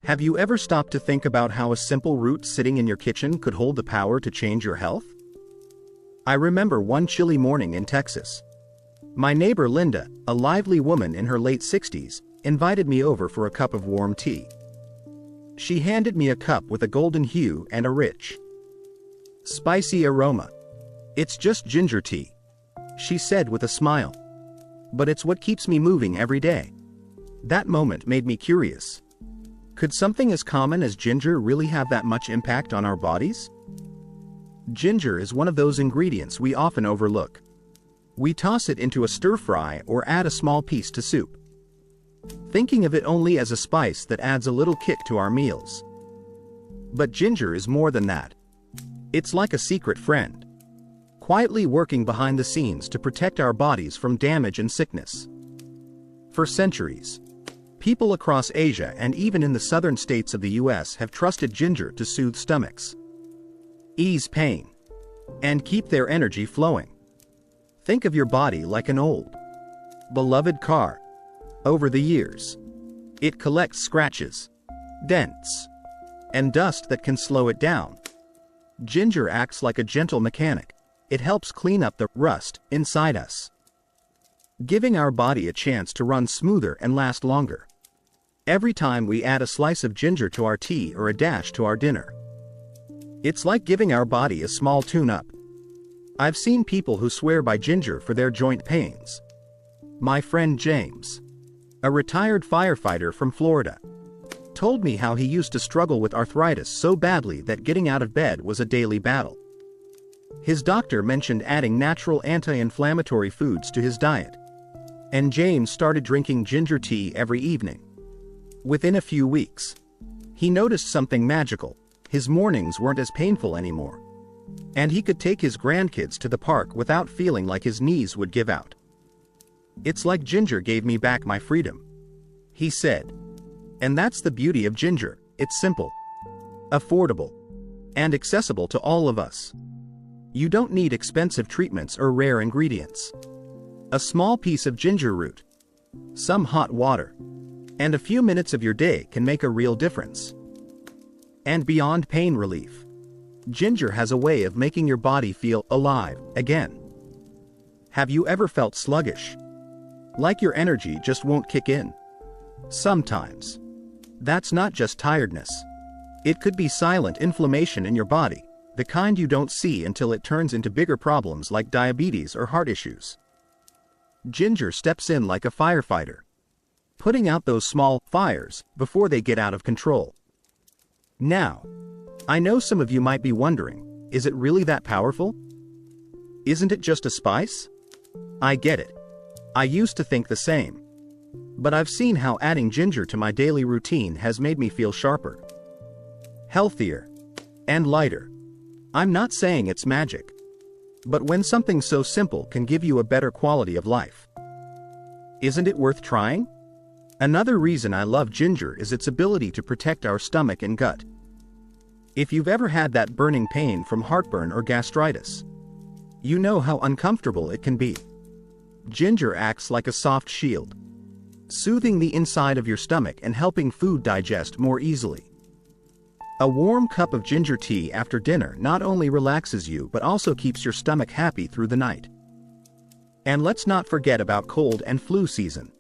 Have you ever stopped to think about how a simple root sitting in your kitchen could hold the power to change your health? I remember one chilly morning in Texas. My neighbor Linda, a lively woman in her late 60s, invited me over for a cup of warm tea. She handed me a cup with a golden hue and a rich, spicy aroma. "It's just ginger tea," she said with a smile. "But it's what keeps me moving every day." That moment made me curious. Could something as common as ginger really have that much impact on our bodies? Ginger is one of those ingredients we often overlook. We toss it into a stir-fry or add a small piece to soup, thinking of it only as a spice that adds a little kick to our meals. But ginger is more than that. It's like a secret friend, quietly working behind the scenes to protect our bodies from damage and sickness. For centuries, people across Asia and even in the southern states of the US have trusted ginger to soothe stomachs, ease pain, and keep their energy flowing. Think of your body like an old, beloved car. Over the years, it collects scratches, dents, and dust that can slow it down. Ginger acts like a gentle mechanic. It helps clean up the rust inside us, giving our body a chance to run smoother and last longer. Every time we add a slice of ginger to our tea or a dash to our dinner, it's like giving our body a small tune-up. I've seen people who swear by ginger for their joint pains. My friend James, a retired firefighter from Florida, told me how he used to struggle with arthritis so badly that getting out of bed was a daily battle. His doctor mentioned adding natural anti-inflammatory foods to his diet, and James started drinking ginger tea every evening. Within a few weeks, he noticed something magical. His mornings weren't as painful anymore, and he could take his grandkids to the park without feeling like his knees would give out. "It's like ginger gave me back my freedom," he said. And that's the beauty of ginger. It's simple, affordable, and accessible to all of us. You don't need expensive treatments or rare ingredients. A small piece of ginger root, some hot water, and a few minutes of your day can make a real difference. And beyond pain relief, ginger has a way of making your body feel alive again. Have you ever felt sluggish? Like your energy just won't kick in? Sometimes. That's not just tiredness. It could be silent inflammation in your body, the kind you don't see until it turns into bigger problems like diabetes or heart issues. Ginger steps in like a firefighter, putting out those small fires before they get out of control. Now, I know some of you might be wondering, is it really that powerful? Isn't it just a spice? I get it. I used to think the same. But I've seen how adding ginger to my daily routine has made me feel sharper, healthier, and lighter. I'm not saying it's magic, but when something so simple can give you a better quality of life, isn't it worth trying? Another reason I love ginger is its ability to protect our stomach and gut. If you've ever had that burning pain from heartburn or gastritis, you know how uncomfortable it can be. Ginger acts like a soft shield, soothing the inside of your stomach and helping food digest more easily. A warm cup of ginger tea after dinner not only relaxes you but also keeps your stomach happy through the night. And let's not forget about cold and flu season.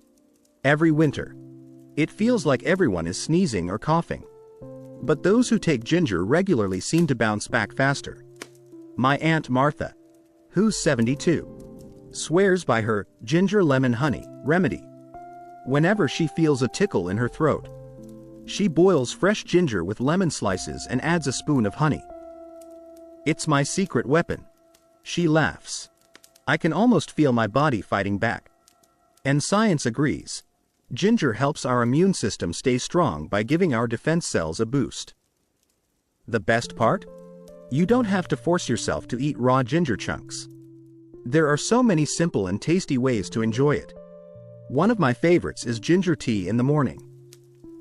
Every winter, it feels like everyone is sneezing or coughing. But those who take ginger regularly seem to bounce back faster. My Aunt Martha, who's 72, swears by her ginger lemon honey remedy. Whenever she feels a tickle in her throat, she boils fresh ginger with lemon slices and adds a spoon of honey. "It's my secret weapon," she laughs. "I can almost feel my body fighting back." And science agrees. Ginger helps our immune system stay strong by giving our defense cells a boost. The best part? You don't have to force yourself to eat raw ginger chunks. There are so many simple and tasty ways to enjoy it. One of my favorites is ginger tea in the morning.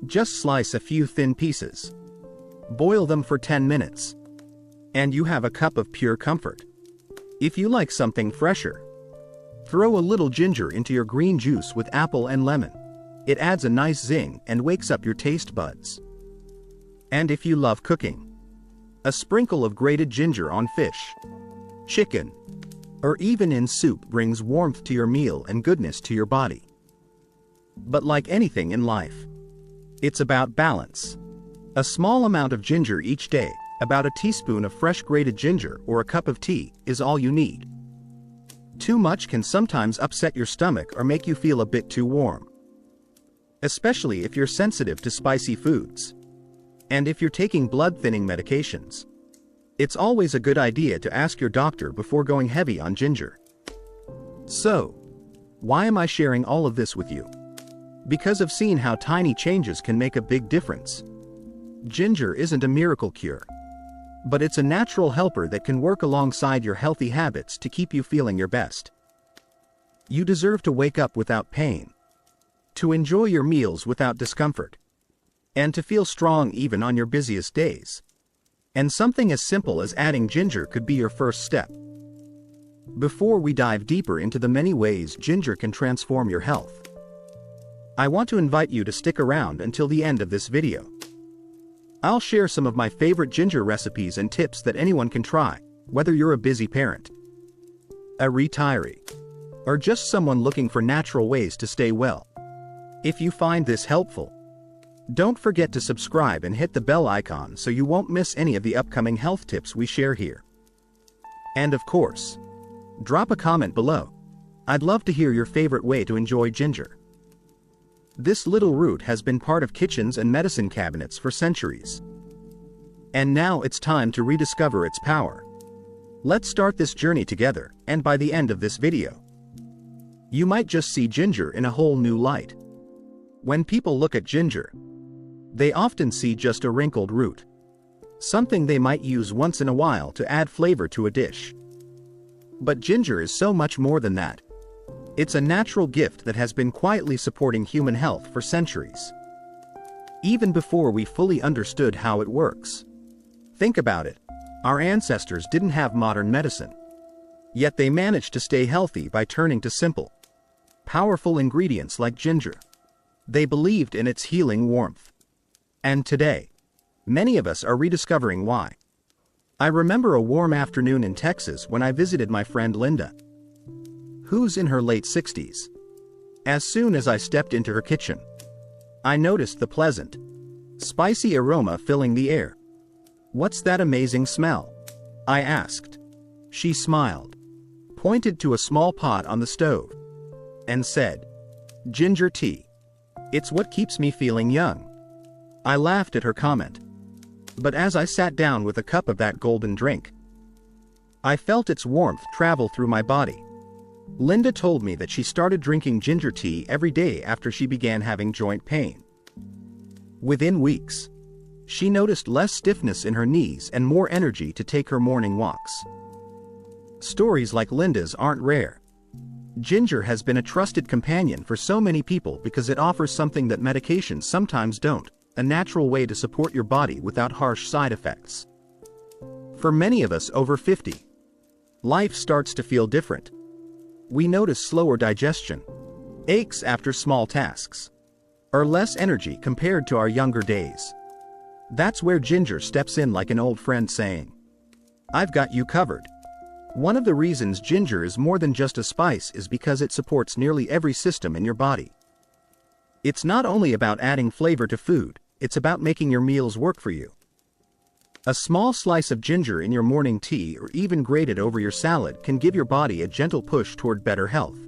Just slice a few thin pieces, boil them for 10 minutes, and you have a cup of pure comfort. If you like something fresher, throw a little ginger into your green juice with apple and lemon. It adds a nice zing and wakes up your taste buds. And if you love cooking, a sprinkle of grated ginger on fish, chicken, or even in soup brings warmth to your meal and goodness to your body. But like anything in life, it's about balance. A small amount of ginger each day, about a teaspoon of fresh grated ginger or a cup of tea, is all you need. Too much can sometimes upset your stomach or make you feel a bit too warm, especially if you're sensitive to spicy foods. And if you're taking blood-thinning medications, it's always a good idea to ask your doctor before going heavy on ginger. So, why am I sharing all of this with you? Because I've seen how tiny changes can make a big difference. Ginger isn't a miracle cure, but it's a natural helper that can work alongside your healthy habits to keep you feeling your best. You deserve to wake up without pain, to enjoy your meals without discomfort, and to feel strong even on your busiest days. And something as simple as adding ginger could be your first step. Before we dive deeper into the many ways ginger can transform your health, I want to invite you to stick around until the end of this video. I'll share some of my favorite ginger recipes and tips that anyone can try, whether you're a busy parent, a retiree, or just someone looking for natural ways to stay well. If you find this helpful, don't forget to subscribe and hit the bell icon so you won't miss any of the upcoming health tips we share here. And of course, drop a comment below. I'd love to hear your favorite way to enjoy ginger. This little root has been part of kitchens and medicine cabinets for centuries. And now it's time to rediscover its power. Let's start this journey together, and by the end of this video, you might just see ginger in a whole new light. When people look at ginger, they often see just a wrinkled root, something they might use once in a while to add flavor to a dish. But ginger is so much more than that. It's a natural gift that has been quietly supporting human health for centuries, even before we fully understood how it works. Think about it. Our ancestors didn't have modern medicine, yet they managed to stay healthy by turning to simple, powerful ingredients like ginger. They believed in its healing warmth. And today, many of us are rediscovering why. I remember a warm afternoon in Texas when I visited my friend Linda, who's in her late 60s. As soon as I stepped into her kitchen, I noticed the pleasant, spicy aroma filling the air. "What's that amazing smell?" I asked. She smiled, pointed to a small pot on the stove, and said, "Ginger tea. It's what keeps me feeling young." I laughed at her comment, but as I sat down with a cup of that golden drink, I felt its warmth travel through my body. Linda told me that she started drinking ginger tea every day after she began having joint pain. Within weeks, she noticed less stiffness in her knees and more energy to take her morning walks. Stories like Linda's aren't rare. Ginger has been a trusted companion for so many people because it offers something that medications sometimes don't: a natural way to support your body without harsh side effects. For many of us over 50, life starts to feel different. We notice slower digestion, aches after small tasks, or less energy compared to our younger days. That's where ginger steps in like an old friend saying, "I've got you covered." One of the reasons ginger is more than just a spice is because it supports nearly every system in your body. It's not only about adding flavor to food, it's about making your meals work for you. A small slice of ginger in your morning tea or even grated over your salad can give your body a gentle push toward better health.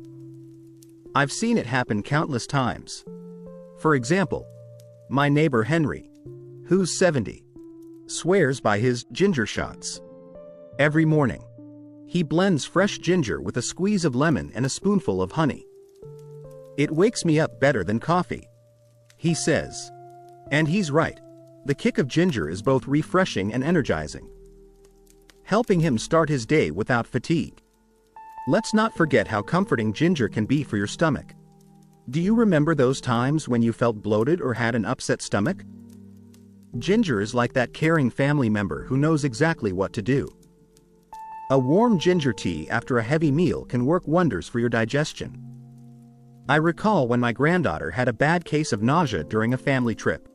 I've seen it happen countless times. For example, my neighbor Henry, who's 70, swears by his ginger shots. Every morning, he blends fresh ginger with a squeeze of lemon and a spoonful of honey. "It wakes me up better than coffee," he says. And he's right. The kick of ginger is both refreshing and energizing, helping him start his day without fatigue. Let's not forget how comforting ginger can be for your stomach. Do you remember those times when you felt bloated or had an upset stomach? Ginger is like that caring family member who knows exactly what to do. A warm ginger tea after a heavy meal can work wonders for your digestion. I recall when my granddaughter had a bad case of nausea during a family trip.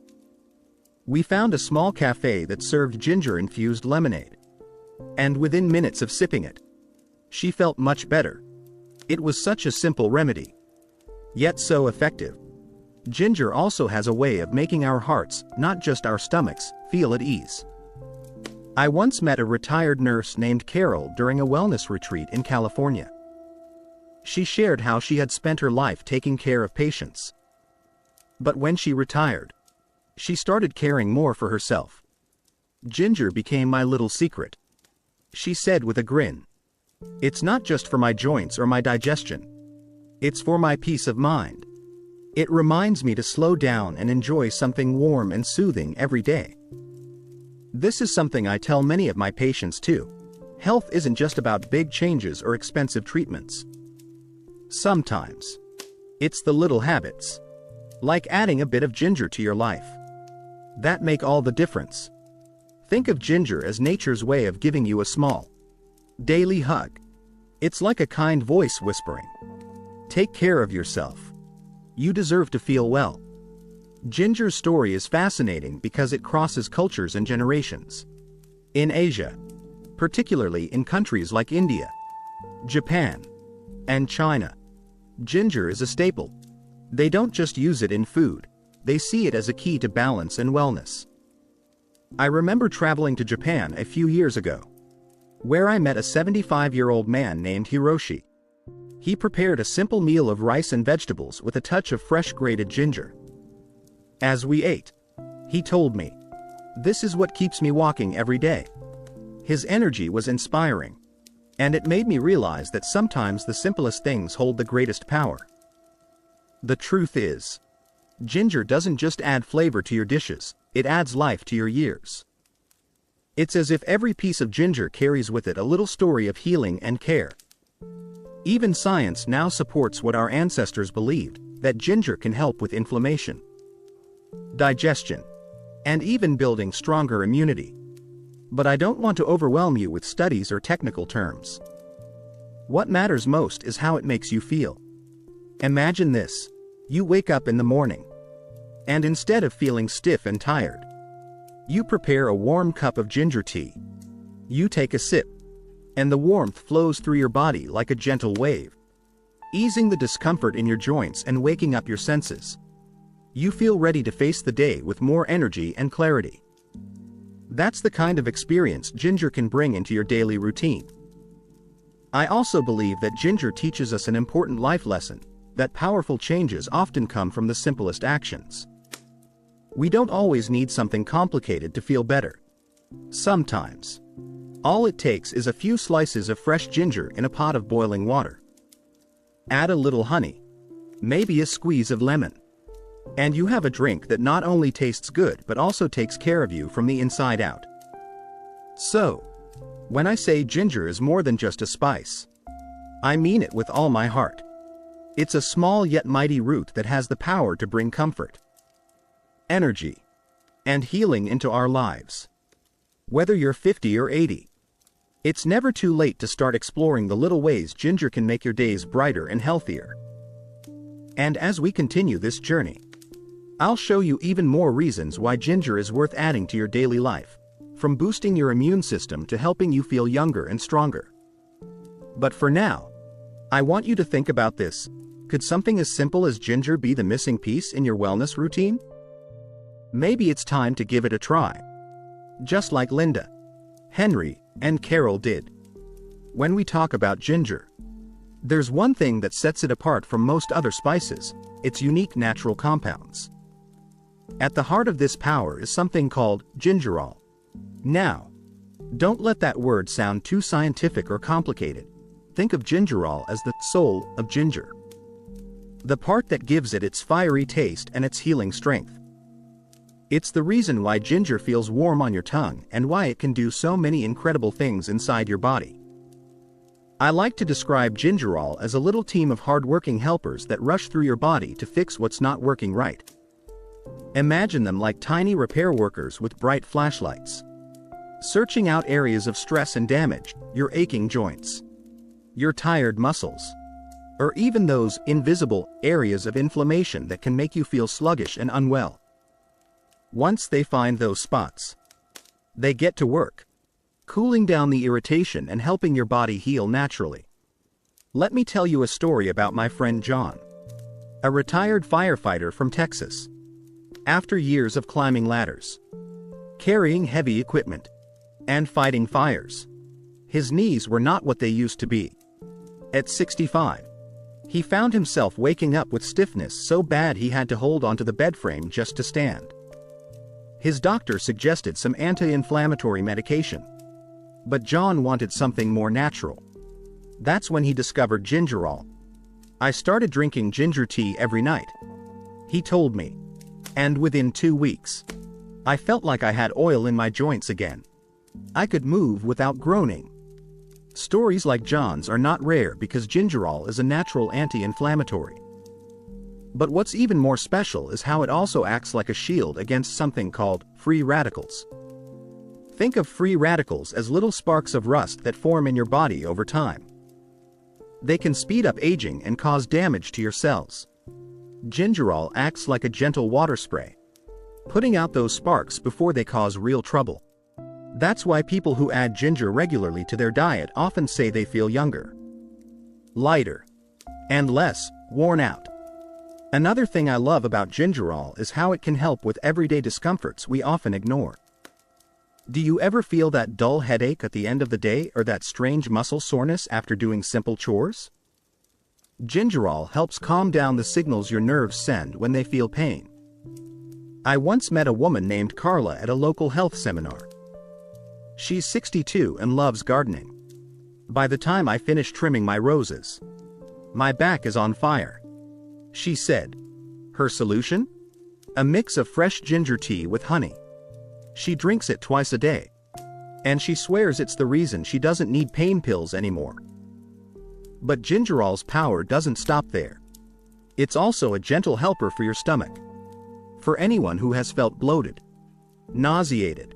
We found a small cafe that served ginger-infused lemonade. And within minutes of sipping it, she felt much better. It was such a simple remedy, yet so effective. Ginger also has a way of making our hearts, not just our stomachs, feel at ease. I once met a retired nurse named Carol during a wellness retreat in California. She shared how she had spent her life taking care of patients. But when she retired, she started caring more for herself. Ginger became my little secret, she said with a grin. It's not just for my joints or my digestion. It's for my peace of mind. It reminds me to slow down and enjoy something warm and soothing every day. This is something I tell many of my patients too. Health isn't just about big changes or expensive treatments. Sometimes it's the little habits, like adding a bit of ginger to your life, that make all the difference. Think of ginger as nature's way of giving you a small, daily hug. It's like a kind voice whispering, take care of yourself. You deserve to feel well. Ginger's story is fascinating because it crosses cultures and generations. In Asia, particularly in countries like India, Japan, and China, ginger is a staple. They don't just use it in food, they see it as a key to balance and wellness. I remember traveling to Japan a few years ago, where I met a 75-year-old man named Hiroshi. He prepared a simple meal of rice and vegetables with a touch of fresh grated ginger. As we ate, he told me, "This is what keeps me walking every day." His energy was inspiring, and it made me realize that sometimes the simplest things hold the greatest power. The truth is, ginger doesn't just add flavor to your dishes, it adds life to your years. It's as if every piece of ginger carries with it a little story of healing and care. Even science now supports what our ancestors believed, that ginger can help with inflammation, digestion, and even building stronger immunity. But I don't want to overwhelm you with studies or technical terms. What matters most is how it makes you feel. Imagine this: you wake up in the morning, and instead of feeling stiff and tired, you prepare a warm cup of ginger tea. You take a sip, and the warmth flows through your body like a gentle wave, easing the discomfort in your joints and waking up your senses. You feel ready to face the day with more energy and clarity. That's the kind of experience ginger can bring into your daily routine. I also believe that ginger teaches us an important life lesson, that powerful changes often come from the simplest actions. We don't always need something complicated to feel better. Sometimes, all it takes is a few slices of fresh ginger in a pot of boiling water. Add a little honey, maybe a squeeze of lemon, and you have a drink that not only tastes good but also takes care of you from the inside out. So, when I say ginger is more than just a spice, I mean it with all my heart. It's a small yet mighty root that has the power to bring comfort, energy, and healing into our lives. Whether you're 50 or 80, it's never too late to start exploring the little ways ginger can make your days brighter and healthier. And as we continue this journey, I'll show you even more reasons why ginger is worth adding to your daily life, from boosting your immune system to helping you feel younger and stronger. But for now, I want you to think about this. Could something as simple as ginger be the missing piece in your wellness routine? Maybe it's time to give it a try, just like Linda, Henry, and Carol did. When we talk about ginger, there's one thing that sets it apart from most other spices: its unique natural compounds. At the heart of this power is something called gingerol. Now, don't let that word sound too scientific or complicated. Think of gingerol as the soul of ginger, the part that gives it its fiery taste and its healing strength. It's the reason why ginger feels warm on your tongue and why it can do so many incredible things inside your body. I like to describe gingerol as a little team of hardworking helpers that rush through your body to fix what's not working right. Imagine them like tiny repair workers with bright flashlights, searching out areas of stress and damage, your aching joints, your tired muscles, or even those invisible areas of inflammation that can make you feel sluggish and unwell. Once they find those spots, they get to work, cooling down the irritation and helping your body heal naturally. Let me tell you a story about my friend John, a retired firefighter from Texas. After years of climbing ladders, carrying heavy equipment, and fighting fires, his knees were not what they used to be. At 65, he found himself waking up with stiffness so bad he had to hold onto the bed frame just to stand. His doctor suggested some anti-inflammatory medication, but John wanted something more natural. That's when he discovered gingerol. "I started drinking ginger tea every night," he told me, "and within 2 weeks, I felt like I had oil in my joints again. I could move without groaning." Stories like John's are not rare because gingerol is a natural anti-inflammatory. But what's even more special is how it also acts like a shield against something called free radicals. Think of free radicals as little sparks of rust that form in your body over time. They can speed up aging and cause damage to your cells. Gingerol acts like a gentle water spray, putting out those sparks before they cause real trouble. That's why people who add ginger regularly to their diet often say they feel younger, lighter, and less worn out. Another thing I love about gingerol is how it can help with everyday discomforts we often ignore. Do you ever feel that dull headache at the end of the day or that strange muscle soreness after doing simple chores? Gingerol helps calm down the signals your nerves send when they feel pain. I once met a woman named Carla at a local health seminar. She's 62 and loves gardening. "By the time I finish trimming my roses, my back is on fire," she said. Her solution? A mix of fresh ginger tea with honey. She drinks it twice a day, and she swears it's the reason she doesn't need pain pills anymore. But gingerol's power doesn't stop there. It's also a gentle helper for your stomach. For anyone who has felt bloated, nauseated,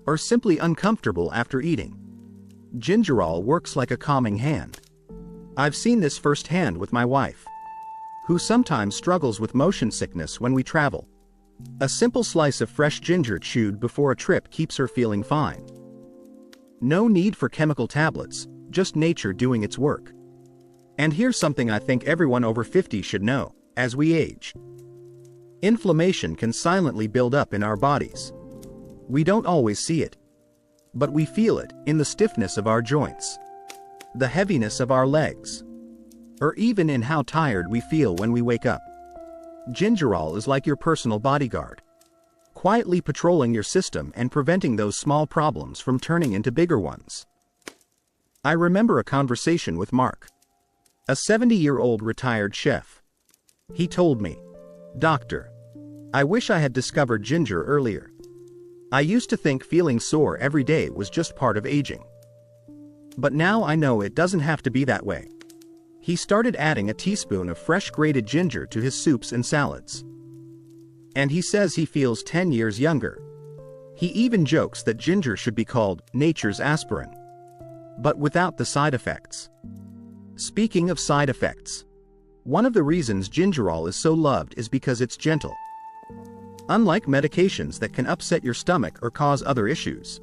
or simply uncomfortable after eating, gingerol works like a calming hand. I've seen this firsthand with my wife, who sometimes struggles with motion sickness when we travel. A simple slice of fresh ginger chewed before a trip keeps her feeling fine. No need for chemical tablets, just nature doing its work. And here's something I think everyone over 50 should know: as we age, inflammation can silently build up in our bodies. We don't always see it, but we feel it in the stiffness of our joints, the heaviness of our legs, or even in how tired we feel when we wake up. Gingerol is like your personal bodyguard, quietly patrolling your system and preventing those small problems from turning into bigger ones. I remember a conversation with Mark, a 70-year-old retired chef. He told me, "Doctor, I wish I had discovered ginger earlier. I used to think feeling sore every day was just part of aging. But now I know it doesn't have to be that way." He started adding a teaspoon of fresh grated ginger to his soups and salads, and he says he feels 10 years younger. He even jokes that ginger should be called nature's aspirin, but without the side effects. Speaking of side effects, one of the reasons gingerol is so loved is because it's gentle. Unlike medications that can upset your stomach or cause other issues,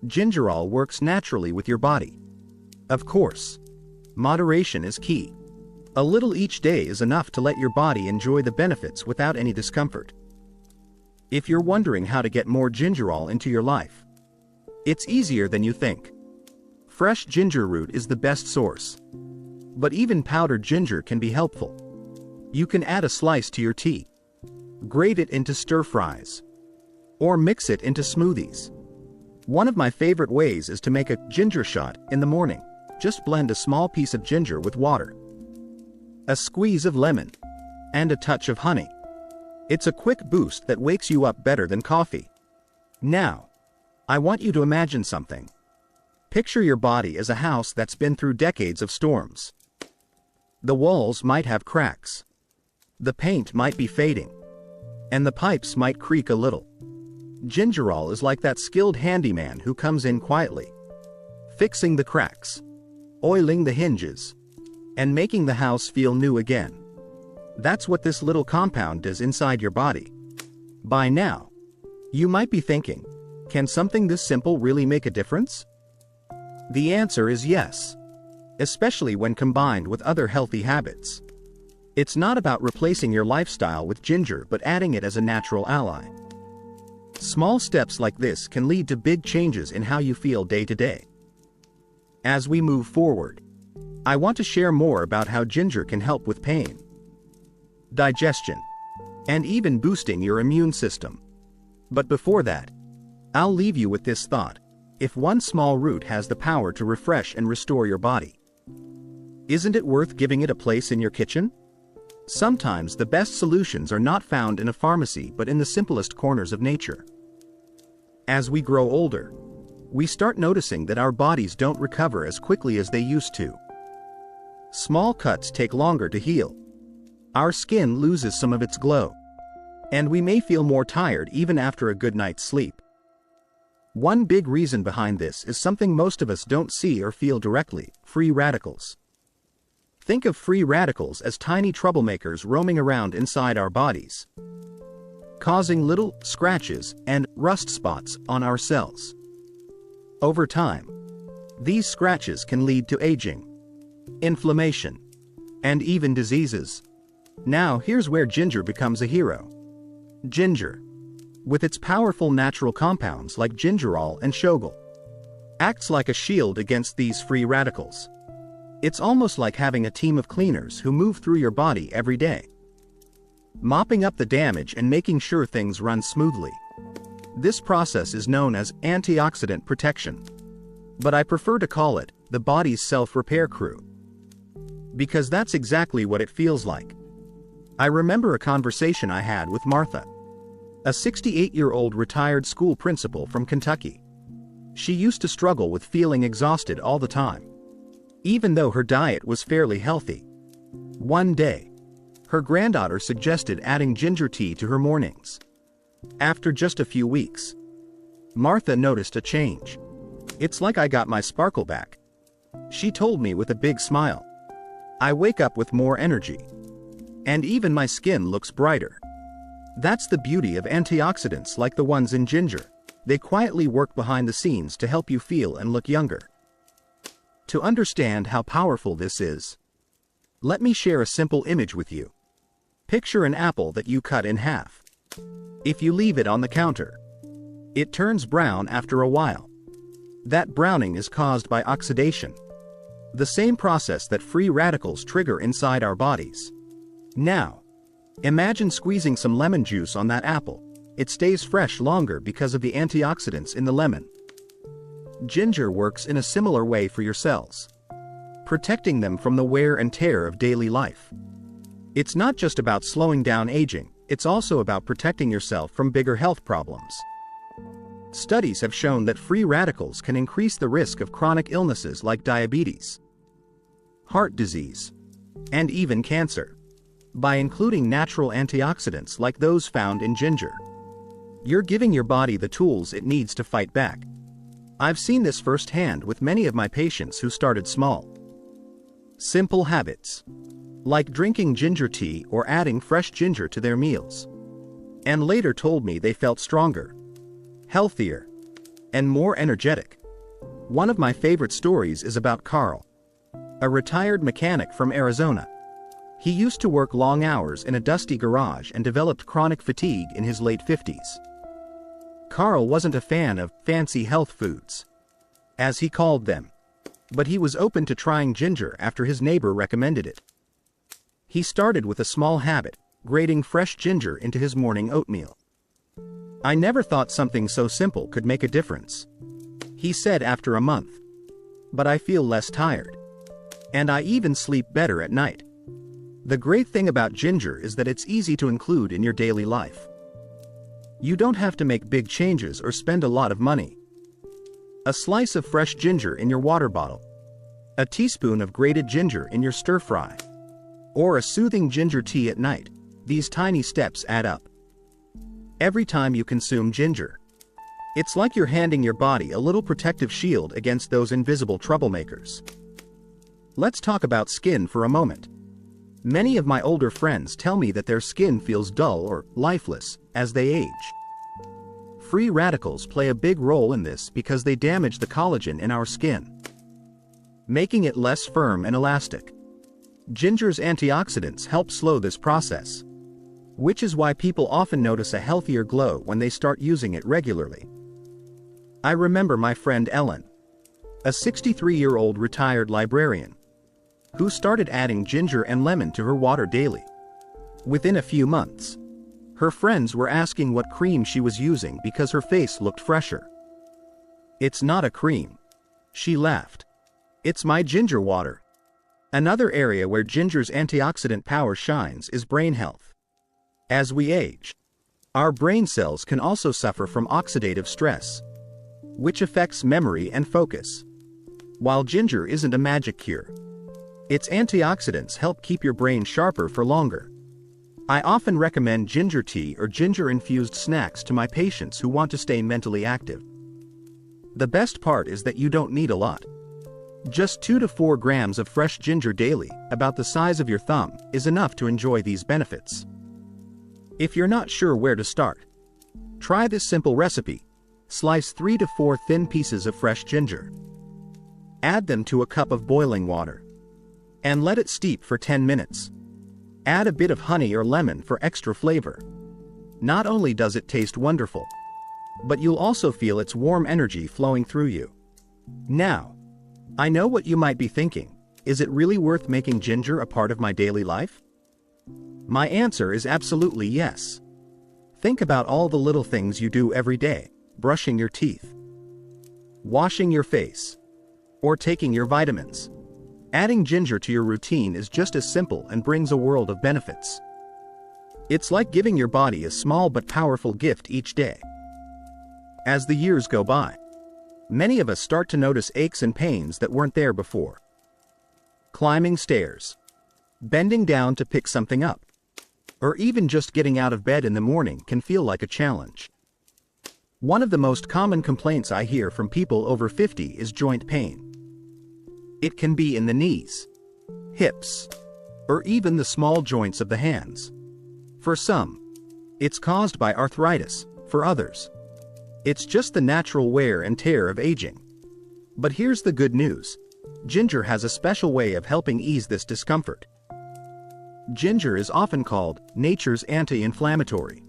gingerol works naturally with your body. Of course, moderation is key. A little each day is enough to let your body enjoy the benefits without any discomfort. If you're wondering how to get more gingerol into your life, it's easier than you think. Fresh ginger root is the best source, but even powdered ginger can be helpful. You can add a slice to your tea, grate it into stir-fries, or mix it into smoothies. One of my favorite ways is to make a ginger shot in the morning. Just blend a small piece of ginger with water, a squeeze of lemon, and a touch of honey. It's a quick boost that wakes you up better than coffee. Now, I want you to imagine something. Picture your body as a house that's been through decades of storms. The walls might have cracks, the paint might be fading, and the pipes might creak a little. Gingerol is like that skilled handyman who comes in quietly, fixing the cracks, oiling the hinges, and making the house feel new again. That's what this little compound does inside your body. By now, You might be thinking, can something this simple really make a difference? The answer is yes, especially when combined with other healthy habits. It's not about replacing your lifestyle with ginger but adding it as a natural ally. Small steps like this can lead to big changes in how you feel day to day. As we move forward, I want to share more about how ginger can help with pain, digestion, and even boosting your immune system. But before that, I'll leave you with this thought: if one small root has the power to refresh and restore your body, isn't it worth giving it a place in your kitchen? Sometimes the best solutions are not found in a pharmacy but in the simplest corners of nature. As we grow older, we start noticing that our bodies don't recover as quickly as they used to. Small cuts take longer to heal. Our skin loses some of its glow, and we may feel more tired even after a good night's sleep. One big reason behind this is something most of us don't see or feel directly: free radicals. Think of free radicals as tiny troublemakers roaming around inside our bodies, causing little scratches and rust spots on our cells. Over time, these scratches can lead to aging, inflammation, and even diseases. Now here's where ginger becomes a hero. Ginger, with its powerful natural compounds like gingerol and shogal, acts like a shield against these free radicals. It's almost like having a team of cleaners who move through your body every day, mopping up the damage and making sure things run smoothly. This process is known as antioxidant protection, but I prefer to call it the body's self-repair crew, because that's exactly what it feels like. I remember a conversation I had with Martha, a 68-year-old retired school principal from Kentucky. She used to struggle with feeling exhausted all the time, even though her diet was fairly healthy. One day, her granddaughter suggested adding ginger tea to her mornings. After just a few weeks, Martha noticed a change. "It's like I got my sparkle back," she told me with a big smile. "I wake up with more energy, and even my skin looks brighter." That's the beauty of antioxidants like the ones in ginger. They quietly work behind the scenes to help you feel and look younger. To understand how powerful this is, let me share a simple image with you. Picture an apple that you cut in half. If you leave it on the counter, it turns brown after a while. That browning is caused by oxidation, the same process that free radicals trigger inside our bodies. Now, imagine squeezing some lemon juice on that apple. It stays fresh longer because of the antioxidants in the lemon. Ginger works in a similar way for your cells, protecting them from the wear and tear of daily life. It's not just about slowing down aging, it's also about protecting yourself from bigger health problems. Studies have shown that free radicals can increase the risk of chronic illnesses like diabetes, heart disease, and even cancer. By including natural antioxidants like those found in ginger, you're giving your body the tools it needs to fight back. I've seen this firsthand with many of my patients who started small. Simple habits, like drinking ginger tea or adding fresh ginger to their meals, and later told me they felt stronger, healthier, and more energetic. One of my favorite stories is about Carl, a retired mechanic from Arizona. He used to work long hours in a dusty garage and developed chronic fatigue in his late 50s. Carl wasn't a fan of fancy health foods, as he called them, but he was open to trying ginger after his neighbor recommended it. He started with a small habit, grating fresh ginger into his morning oatmeal. "I never thought something so simple could make a difference," he said after a month. "But I feel less tired, and I even sleep better at night." The great thing about ginger is that it's easy to include in your daily life. You don't have to make big changes or spend a lot of money. A slice of fresh ginger in your water bottle, a teaspoon of grated ginger in your stir-fry, or a soothing ginger tea at night. These tiny steps add up. Every time you consume ginger, it's like you're handing your body a little protective shield against those invisible troublemakers. Let's talk about skin for a moment. Many of my older friends tell me that their skin feels dull or lifeless as they age. Free radicals play a big role in this because they damage the collagen in our skin, making it less firm and elastic. Ginger's antioxidants help slow this process, which is why people often notice a healthier glow when they start using it regularly. I remember my friend Ellen, a 63-year-old retired librarian, who started adding ginger and lemon to her water daily. Within a few months, her friends were asking what cream she was using because her face looked fresher. "It's not a cream," she laughed. "It's my ginger water." Another area where ginger's antioxidant power shines is brain health. As we age, our brain cells can also suffer from oxidative stress, which affects memory and focus. While ginger isn't a magic cure, its antioxidants help keep your brain sharper for longer. I often recommend ginger tea or ginger-infused snacks to my patients who want to stay mentally active. The best part is that you don't need a lot. Just 2 to 4 grams of fresh ginger daily, about the size of your thumb, is enough to enjoy these benefits. If you're not sure where to start, try this simple recipe. Slice 3 to 4 thin pieces of fresh ginger. Add them to a cup of boiling water, and let it steep for 10 minutes. Add a bit of honey or lemon for extra flavor. Not only does it taste wonderful, but you'll also feel its warm energy flowing through you. Now, I know what you might be thinking. Is it really worth making ginger a part of my daily life? My answer is absolutely yes. Think about all the little things you do every day: brushing your teeth, washing your face, or taking your vitamins. Adding ginger to your routine is just as simple and brings a world of benefits. It's like giving your body a small but powerful gift each day. As the years go by, many of us start to notice aches and pains that weren't there before. Climbing stairs, bending down to pick something up, or even just getting out of bed in the morning can feel like a challenge. One of the most common complaints I hear from people over 50 is joint pain. It can be in the knees, hips, or even the small joints of the hands. For some, it's caused by arthritis. For others, it's just the natural wear and tear of aging. But here's the good news. Ginger has a special way of helping ease this discomfort. Ginger is often called nature's anti-inflammatory.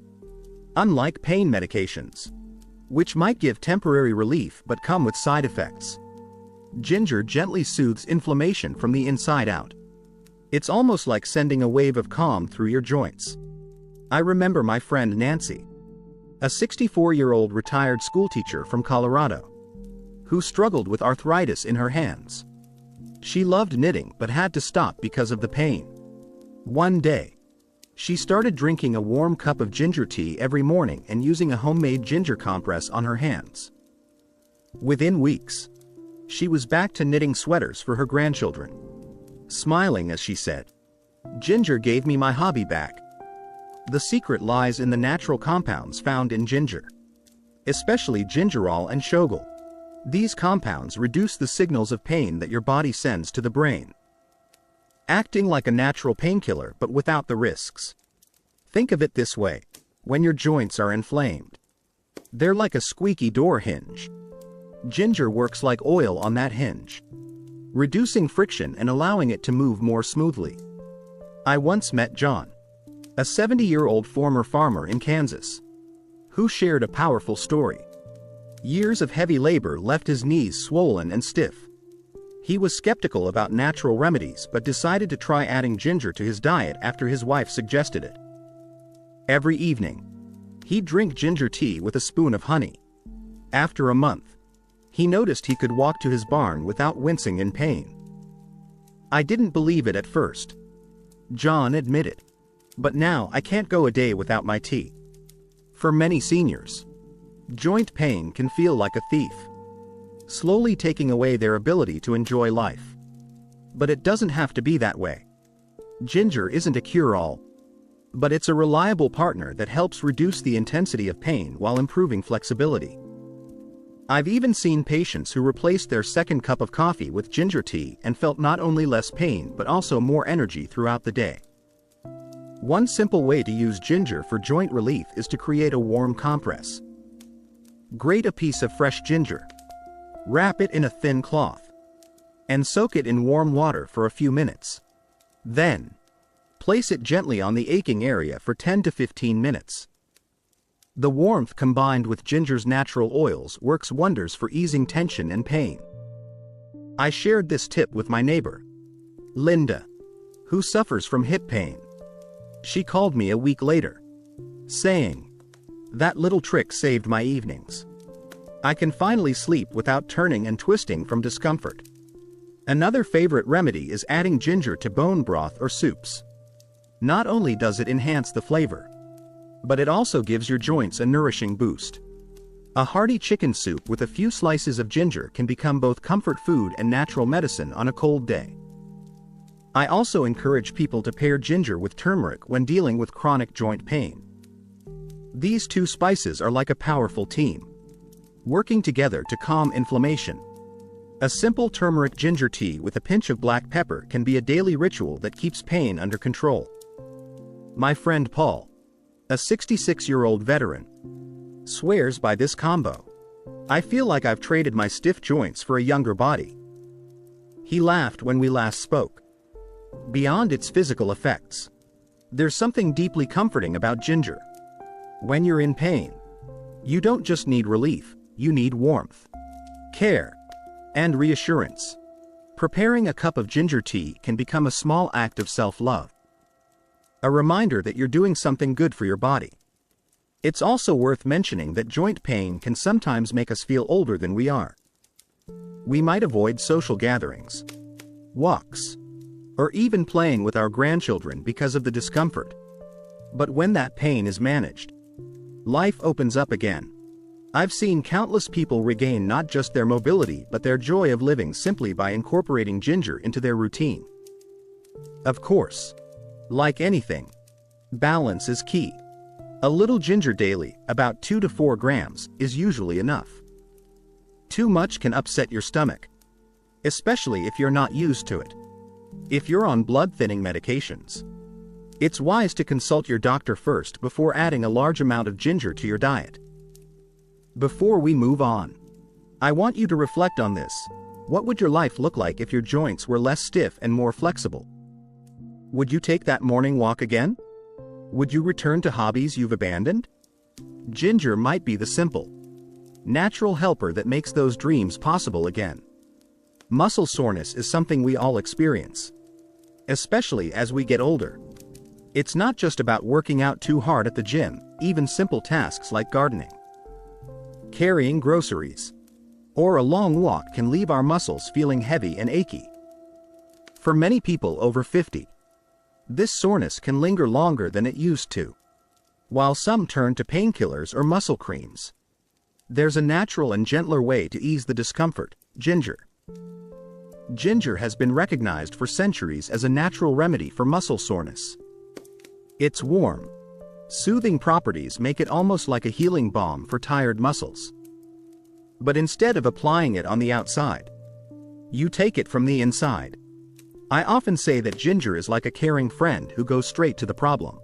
Unlike pain medications, which might give temporary relief but come with side effects, ginger gently soothes inflammation from the inside out. It's almost like sending a wave of calm through your joints. I remember my friend Nancy, a 64-year-old retired schoolteacher from Colorado, who struggled with arthritis in her hands. She loved knitting but had to stop because of the pain. One day, she started drinking a warm cup of ginger tea every morning and using a homemade ginger compress on her hands. Within weeks, she was back to knitting sweaters for her grandchildren. Smiling as she said, "Ginger gave me my hobby back." The secret lies in the natural compounds found in ginger, especially gingerol and shogal. These compounds reduce the signals of pain that your body sends to the brain, acting like a natural painkiller but without the risks. Think of it this way: when your joints are inflamed, they're like a squeaky door hinge. Ginger works like oil on that hinge, reducing friction and allowing it to move more smoothly. I once met John, a 70-year-old former farmer in Kansas, who shared a powerful story. Years of heavy labor left his knees swollen and stiff. He was skeptical about natural remedies but decided to try adding ginger to his diet after his wife suggested it. Every evening, he'd drink ginger tea with a spoon of honey. After a month, he noticed he could walk to his barn without wincing in pain. "I didn't believe it at first," John admitted, "but now I can't go a day without my tea." For many seniors, joint pain can feel like a thief, slowly taking away their ability to enjoy life. But it doesn't have to be that way. Ginger isn't a cure-all, but it's a reliable partner that helps reduce the intensity of pain while improving flexibility. I've even seen patients who replaced their second cup of coffee with ginger tea and felt not only less pain but also more energy throughout the day. One simple way to use ginger for joint relief is to create a warm compress. Grate a piece of fresh ginger. Wrap it in a thin cloth. And soak it in warm water for a few minutes. Then, place it gently on the aching area for 10 to 15 minutes. The warmth combined with ginger's natural oils works wonders for easing tension and pain. I shared this tip with my neighbor, Linda, who suffers from hip pain. She called me a week later, saying, "That little trick saved my evenings. I can finally sleep without turning and twisting from discomfort." Another favorite remedy is adding ginger to bone broth or soups. Not only does it enhance the flavor, but it also gives your joints a nourishing boost. A hearty chicken soup with a few slices of ginger can become both comfort food and natural medicine on a cold day. I also encourage people to pair ginger with turmeric when dealing with chronic joint pain. These two spices are like a powerful team, working together to calm inflammation. A simple turmeric ginger tea with a pinch of black pepper can be a daily ritual that keeps pain under control. My friend Paul, a 66-year-old veteran, swears by this combo. "I feel like I've traded my stiff joints for a younger body." He laughed when we last spoke. Beyond its physical effects, there's something deeply comforting about ginger. When you're in pain, you don't just need relief, you need warmth, care, and reassurance. Preparing a cup of ginger tea can become a small act of self-love, a reminder that you're doing something good for your body. It's also worth mentioning that joint pain can sometimes make us feel older than we are. We might avoid social gatherings, walks, or even playing with our grandchildren because of the discomfort. But when that pain is managed, life opens up again. I've seen countless people regain not just their mobility but their joy of living simply by incorporating ginger into their routine. Of course, like anything, balance is key. A little ginger daily, about 2 to 4 grams, is usually enough. Too much can upset your stomach, especially if you're not used to it. If you're on blood-thinning medications, it's wise to consult your doctor first before adding a large amount of ginger to your diet. Before we move on, I want you to reflect on this. What would your life look like if your joints were less stiff and more flexible? Would you take that morning walk again? Would you return to hobbies you've abandoned? Ginger might be the simple, natural helper that makes those dreams possible again. Muscle soreness is something we all experience, especially as we get older. It's not just about working out too hard at the gym. Even simple tasks like gardening, carrying groceries, or a long walk can leave our muscles feeling heavy and achy. For many people over 50, this soreness can linger longer than it used to. While some turn to painkillers or muscle creams, there's a natural and gentler way to ease the discomfort: ginger. Ginger has been recognized for centuries as a natural remedy for muscle soreness. Its warm, soothing properties make it almost like a healing balm for tired muscles. But instead of applying it on the outside, you take it from the inside. I often say that ginger is like a caring friend who goes straight to the problem,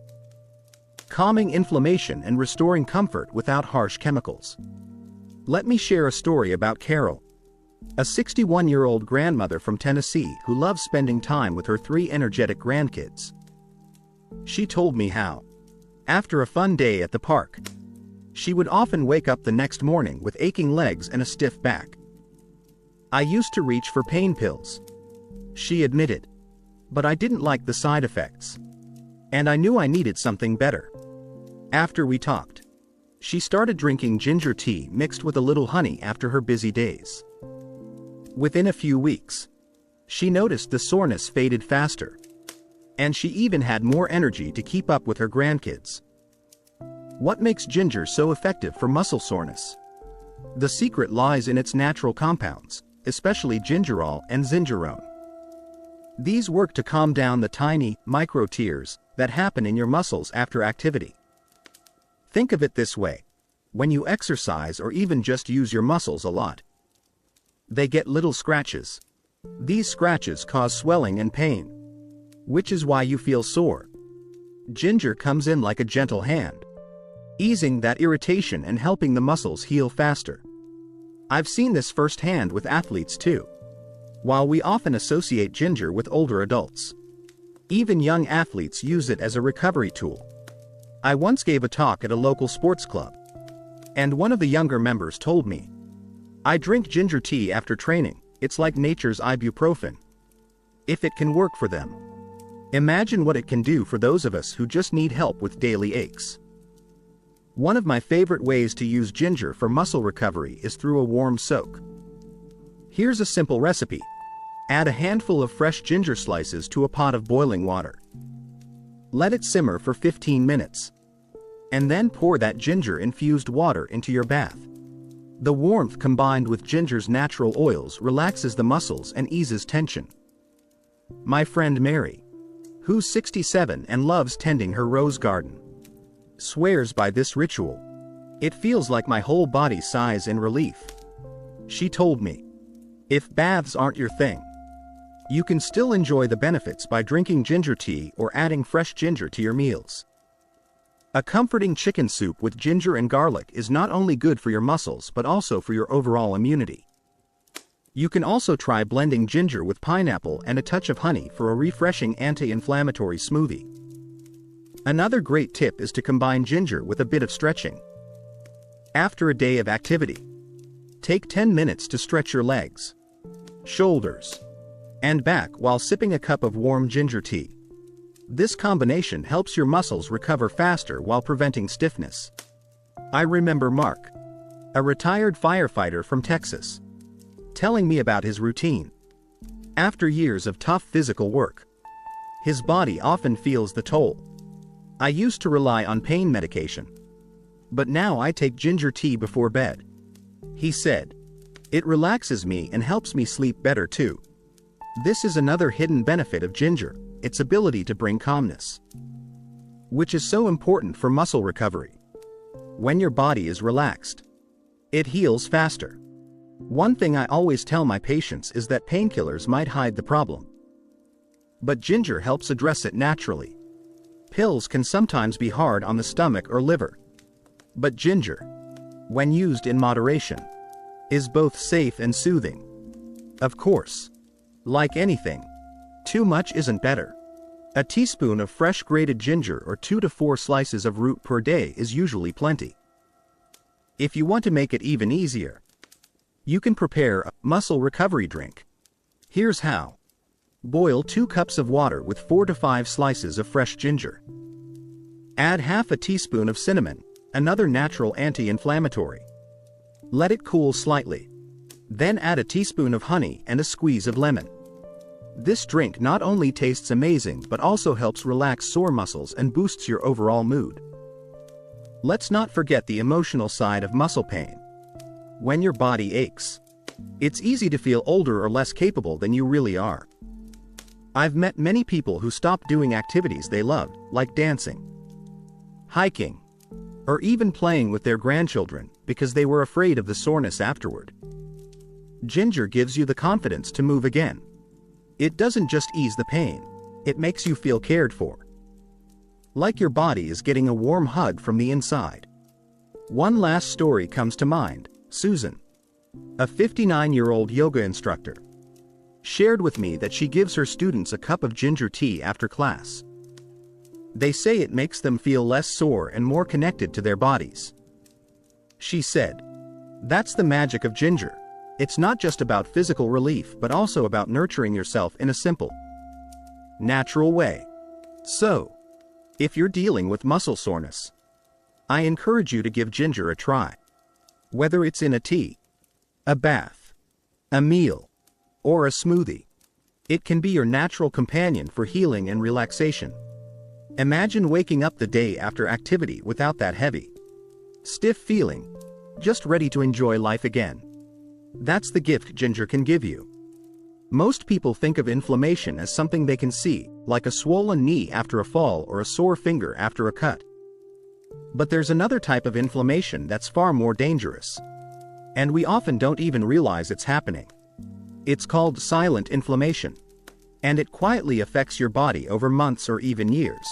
calming inflammation and restoring comfort without harsh chemicals. Let me share a story about Carol, a 61-year-old grandmother from Tennessee who loves spending time with her 3 energetic grandkids. She told me how, after a fun day at the park, she would often wake up the next morning with aching legs and a stiff back. "I used to reach for pain pills," she admitted, "but I didn't like the side effects, and I knew I needed something better." After we talked, she started drinking ginger tea mixed with a little honey after her busy days. Within a few weeks, she noticed the soreness faded faster, and she even had more energy to keep up with her grandkids. What makes ginger so effective for muscle soreness? The secret lies in its natural compounds, especially gingerol and zingerone. These work to calm down the tiny, micro tears that happen in your muscles after activity. Think of it this way: when you exercise or even just use your muscles a lot, they get little scratches. These scratches cause swelling and pain, which is why you feel sore. Ginger comes in like a gentle hand, easing that irritation and helping the muscles heal faster. I've seen this firsthand with athletes too. While we often associate ginger with older adults, even young athletes use it as a recovery tool. I once gave a talk at a local sports club, and one of the younger members told me, "I drink ginger tea after training, it's like nature's ibuprofen." If it can work for them, imagine what it can do for those of us who just need help with daily aches. One of my favorite ways to use ginger for muscle recovery is through a warm soak. Here's a simple recipe. Add a handful of fresh ginger slices to a pot of boiling water. Let it simmer for 15 minutes. And then pour that ginger-infused water into your bath. The warmth combined with ginger's natural oils relaxes the muscles and eases tension. My friend Mary, who's 67 and loves tending her rose garden, swears by this ritual. "It feels like my whole body sighs in relief." She told me, if baths aren't your thing, you can still enjoy the benefits by drinking ginger tea or adding fresh ginger to your meals. A comforting chicken soup with ginger and garlic is not only good for your muscles but also for your overall immunity. You can also try blending ginger with pineapple and a touch of honey for a refreshing anti-inflammatory smoothie. Another great tip is to combine ginger with a bit of stretching. After a day of activity, take 10 minutes to stretch your legs, shoulders, and back while sipping a cup of warm ginger tea. This combination helps your muscles recover faster while preventing stiffness. I remember Mark, a retired firefighter from Texas, telling me about his routine. After years of tough physical work, his body often feels the toll. "I used to rely on pain medication, but now I take ginger tea before bed," he said. "It relaxes me and helps me sleep better too." This is another hidden benefit of ginger, its ability to bring calmness, which is so important for muscle recovery. When your body is relaxed, it heals faster. One thing I always tell my patients is that painkillers might hide the problem, but ginger helps address it naturally. Pills can sometimes be hard on the stomach or liver, but ginger, when used in moderation, is both safe and soothing. Of course, like anything, too much isn't better. A teaspoon of fresh grated ginger or 2 to 4 slices of root per day is usually plenty. If you want to make it even easier, you can prepare a muscle recovery drink. Here's how. Boil 2 cups of water with 4 to 5 slices of fresh ginger. Add half a teaspoon of cinnamon, another natural anti-inflammatory. Let it cool slightly. Then add a teaspoon of honey and a squeeze of lemon. This drink not only tastes amazing but also helps relax sore muscles and boosts your overall mood. Let's not forget the emotional side of muscle pain. When your body aches, it's easy to feel older or less capable than you really are. I've met many people who stopped doing activities they loved, like dancing, hiking, or even playing with their grandchildren, because they were afraid of the soreness afterward. Ginger gives you the confidence to move again. It doesn't just ease the pain, it makes you feel cared for, like your body is getting a warm hug from the inside. One last story comes to mind. Susan, a 59-year-old yoga instructor, shared with me that she gives her students a cup of ginger tea after class. They say it makes them feel less sore and more connected to their bodies. She said, "That's the magic of ginger. It's not just about physical relief but also about nurturing yourself in a simple, natural way." So, if you're dealing with muscle soreness, I encourage you to give ginger a try. Whether it's in a tea, a bath, a meal, or a smoothie, it can be your natural companion for healing and relaxation. Imagine waking up the day after activity without that heavy, stiff feeling, just ready to enjoy life again. That's the gift ginger can give you. Most people think of inflammation as something they can see, like a swollen knee after a fall or a sore finger after a cut. But there's another type of inflammation that's far more dangerous, and we often don't even realize it's happening. It's called silent inflammation, and it quietly affects your body over months or even years.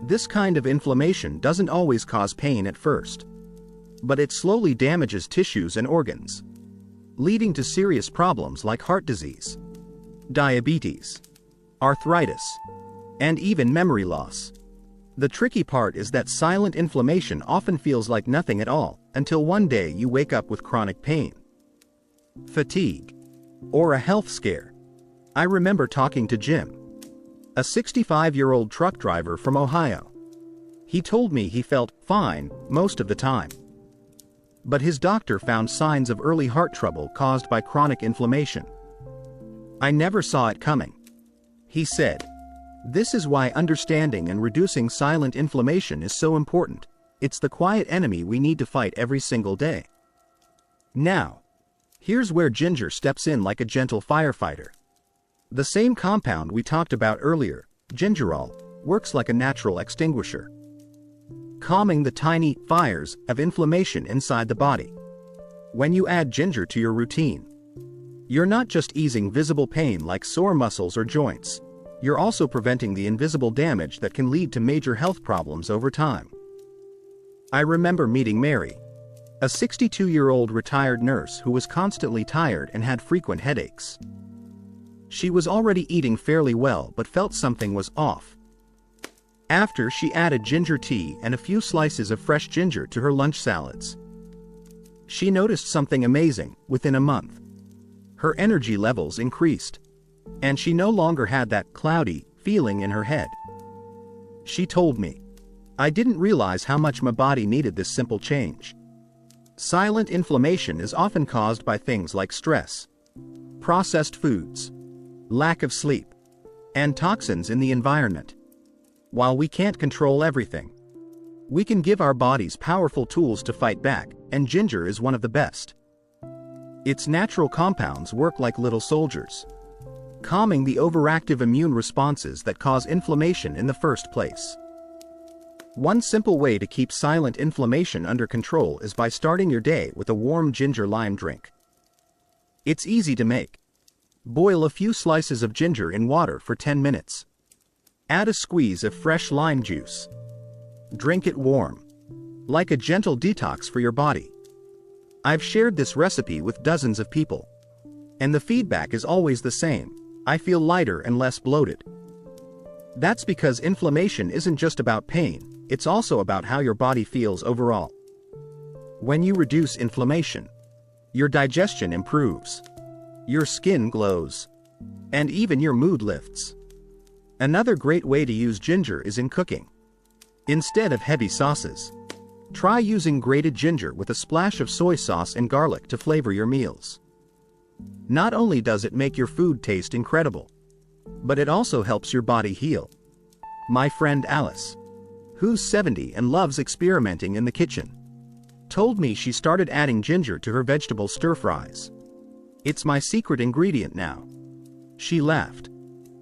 This kind of inflammation doesn't always cause pain at first, but it slowly damages tissues and organs, leading to serious problems like heart disease, diabetes, arthritis, and even memory loss. The tricky part is that silent inflammation often feels like nothing at all until one day you wake up with chronic pain, fatigue, or a health scare. I remember talking to Jim, a 65-year-old truck driver from Ohio. He told me he felt fine most of the time, but his doctor found signs of early heart trouble caused by chronic inflammation. I never saw it coming. He said, "This is why understanding and reducing silent inflammation is so important. It's the quiet enemy we need to fight every single day." Now, here's where ginger steps in like a gentle firefighter. The same compound we talked about earlier, gingerol, works like a natural extinguisher, calming the tiny fires of inflammation inside the body. When you add ginger to your routine, you're not just easing visible pain like sore muscles or joints, you're also preventing the invisible damage that can lead to major health problems over time. I remember meeting Mary, a 62-year-old retired nurse who was constantly tired and had frequent headaches. She was already eating fairly well but felt something was off. After she added ginger tea and a few slices of fresh ginger to her lunch salads, she noticed something amazing. Within a month, her energy levels increased, and she no longer had that cloudy feeling in her head. She told me, "I didn't realize how much my body needed this simple change." Silent inflammation is often caused by things like stress, processed foods, lack of sleep, and toxins in the environment. While we can't control everything, we can give our bodies powerful tools to fight back, and ginger is one of the best. Its natural compounds work like little soldiers, calming the overactive immune responses that cause inflammation in the first place. One simple way to keep silent inflammation under control is by starting your day with a warm ginger lime drink. It's easy to make. Boil a few slices of ginger in water for 10 minutes. Add a squeeze of fresh lime juice. Drink it warm, like a gentle detox for your body. I've shared this recipe with dozens of people, and the feedback is always the same: I feel lighter and less bloated. That's because inflammation isn't just about pain, it's also about how your body feels overall. When you reduce inflammation, your digestion improves, your skin glows, and even your mood lifts. Another great way to use ginger is in cooking. Instead of heavy sauces, try using grated ginger with a splash of soy sauce and garlic to flavor your meals. Not only does it make your food taste incredible, but it also helps your body heal. My friend Alice, who's 70 and loves experimenting in the kitchen, told me she started adding ginger to her vegetable stir-fries. "It's my secret ingredient now." She laughed.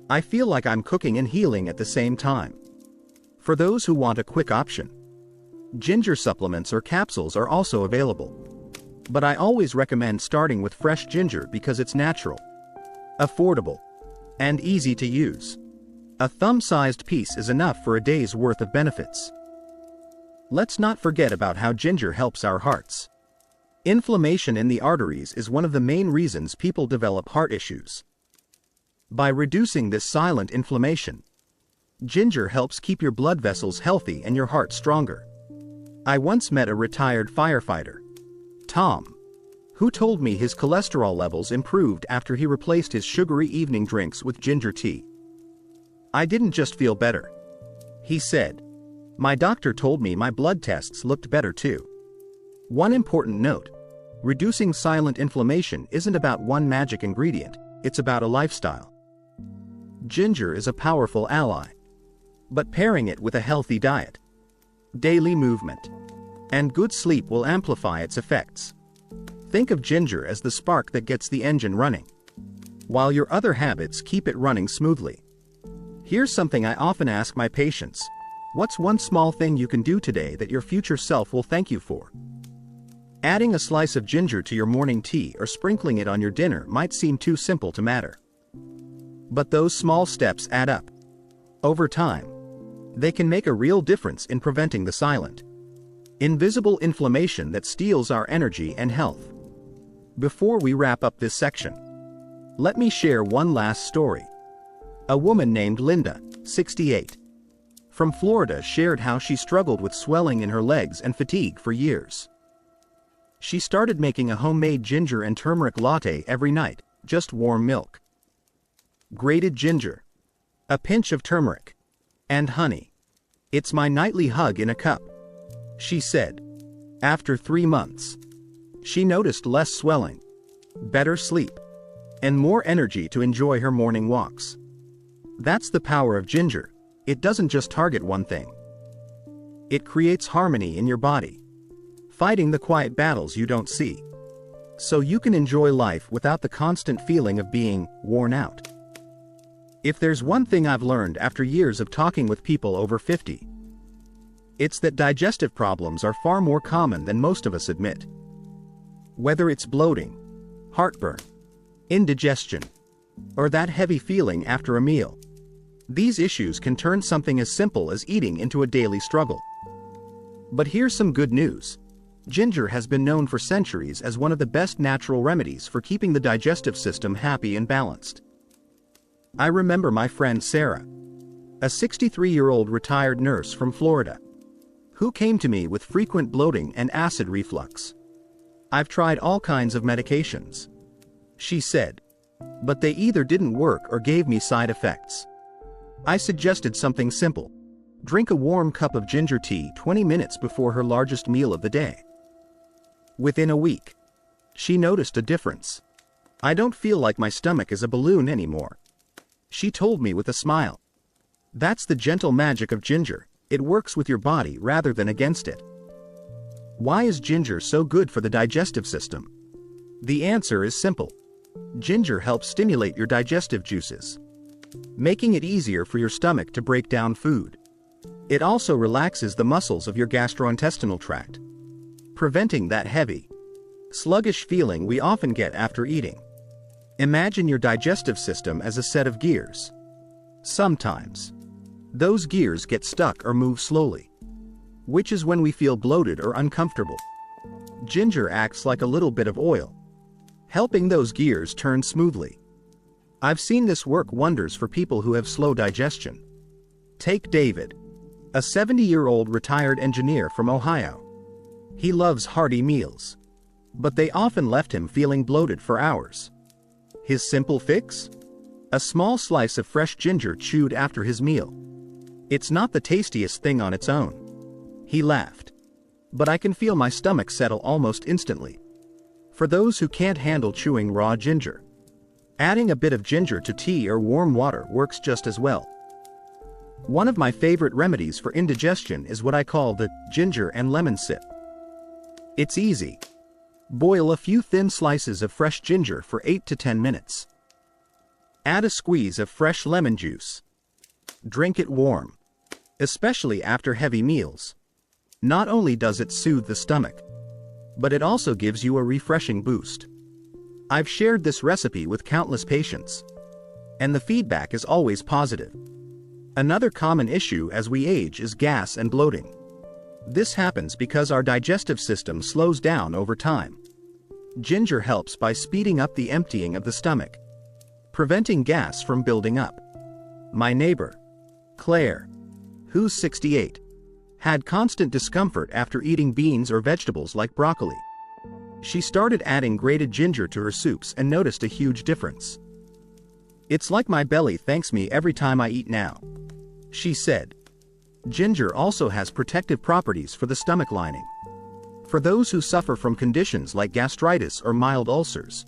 "I feel like I'm cooking and healing at the same time." For those who want a quick option, ginger supplements or capsules are also available. But I always recommend starting with fresh ginger because it's natural, affordable, and easy to use. A thumb-sized piece is enough for a day's worth of benefits. Let's not forget about how ginger helps our hearts. Inflammation in the arteries is one of the main reasons people develop heart issues. By reducing this silent inflammation, ginger helps keep your blood vessels healthy and your heart stronger. I once met a retired firefighter, Tom, who told me his cholesterol levels improved after he replaced his sugary evening drinks with ginger tea. "I didn't just feel better," he said. "My doctor told me my blood tests looked better too." One important note: reducing silent inflammation isn't about one magic ingredient, it's about a lifestyle. Ginger is a powerful ally, but pairing it with a healthy diet, daily movement, and good sleep will amplify its effects. Think of ginger as the spark that gets the engine running, while your other habits keep it running smoothly. Here's something I often ask my patients: what's one small thing you can do today that your future self will thank you for? Adding a slice of ginger to your morning tea or sprinkling it on your dinner might seem too simple to matter. But those small steps add up. Over time, They can make a real difference in preventing the silent, invisible inflammation that steals our energy and health. Before we wrap up this section, let me share one last story. A woman named Linda, 68, from Florida shared how she struggled with swelling in her legs and fatigue for years. She started making a homemade ginger and turmeric latte every night, just warm milk, grated ginger, a pinch of turmeric, and honey. "It's my nightly hug in a cup," she said. After 3 months, she noticed less swelling, better sleep, and more energy to enjoy her morning walks. That's the power of ginger. It doesn't just target one thing. It creates harmony in your body, fighting the quiet battles you don't see, so you can enjoy life without the constant feeling of being worn out. If there's one thing I've learned after years of talking with people over 50, it's that digestive problems are far more common than most of us admit. Whether it's bloating, heartburn, indigestion, or that heavy feeling after a meal, these issues can turn something as simple as eating into a daily struggle. But here's some good news. Ginger has been known for centuries as one of the best natural remedies for keeping the digestive system happy and balanced. I remember my friend Sarah, a 63-year-old retired nurse from Florida, who came to me with frequent bloating and acid reflux. "I've tried all kinds of medications," she said, "but they either didn't work or gave me side effects. I suggested something simple: drink a warm cup of ginger tea 20 minutes before her largest meal of the day. Within a week, she noticed a difference. I don't feel like my stomach is a balloon anymore," she told me with a smile. That's the gentle magic of ginger. It works with your body rather than against it. Why is ginger so good for the digestive system? The answer is simple. Ginger helps stimulate your digestive juices, making it easier for your stomach to break down food. It also relaxes the muscles of your gastrointestinal tract, preventing that heavy, sluggish feeling we often get after eating. Imagine your digestive system as a set of gears. Sometimes, those gears get stuck or move slowly, which is when we feel bloated or uncomfortable. Ginger acts like a little bit of oil, helping those gears turn smoothly. I've seen this work wonders for people who have slow digestion. Take David, a 70-year-old retired engineer from Ohio. He loves hearty meals, but they often left him feeling bloated for hours. His simple fix? A small slice of fresh ginger chewed after his meal. It's not the tastiest thing on its own, he laughed, but I can feel my stomach settle almost instantly. For those who can't handle chewing raw ginger, adding a bit of ginger to tea or warm water works just as well. One of my favorite remedies for indigestion is what I call the ginger and lemon sip. It's easy. Boil a few thin slices of fresh ginger for 8 to 10 minutes. Add a squeeze of fresh lemon juice. Drink it warm, especially after heavy meals. Not only does it soothe the stomach, but it also gives you a refreshing boost. I've shared this recipe with countless patients, and the feedback is always positive. Another common issue as we age is gas and bloating. This happens because our digestive system slows down over time. Ginger helps by speeding up the emptying of the stomach, preventing gas from building up. My neighbor, Claire, who's 68, had constant discomfort after eating beans or vegetables like broccoli. She started adding grated ginger to her soups and noticed a huge difference. "It's like my belly thanks me every time I eat now," she said. Ginger also has protective properties for the stomach lining. For those who suffer from conditions like gastritis or mild ulcers,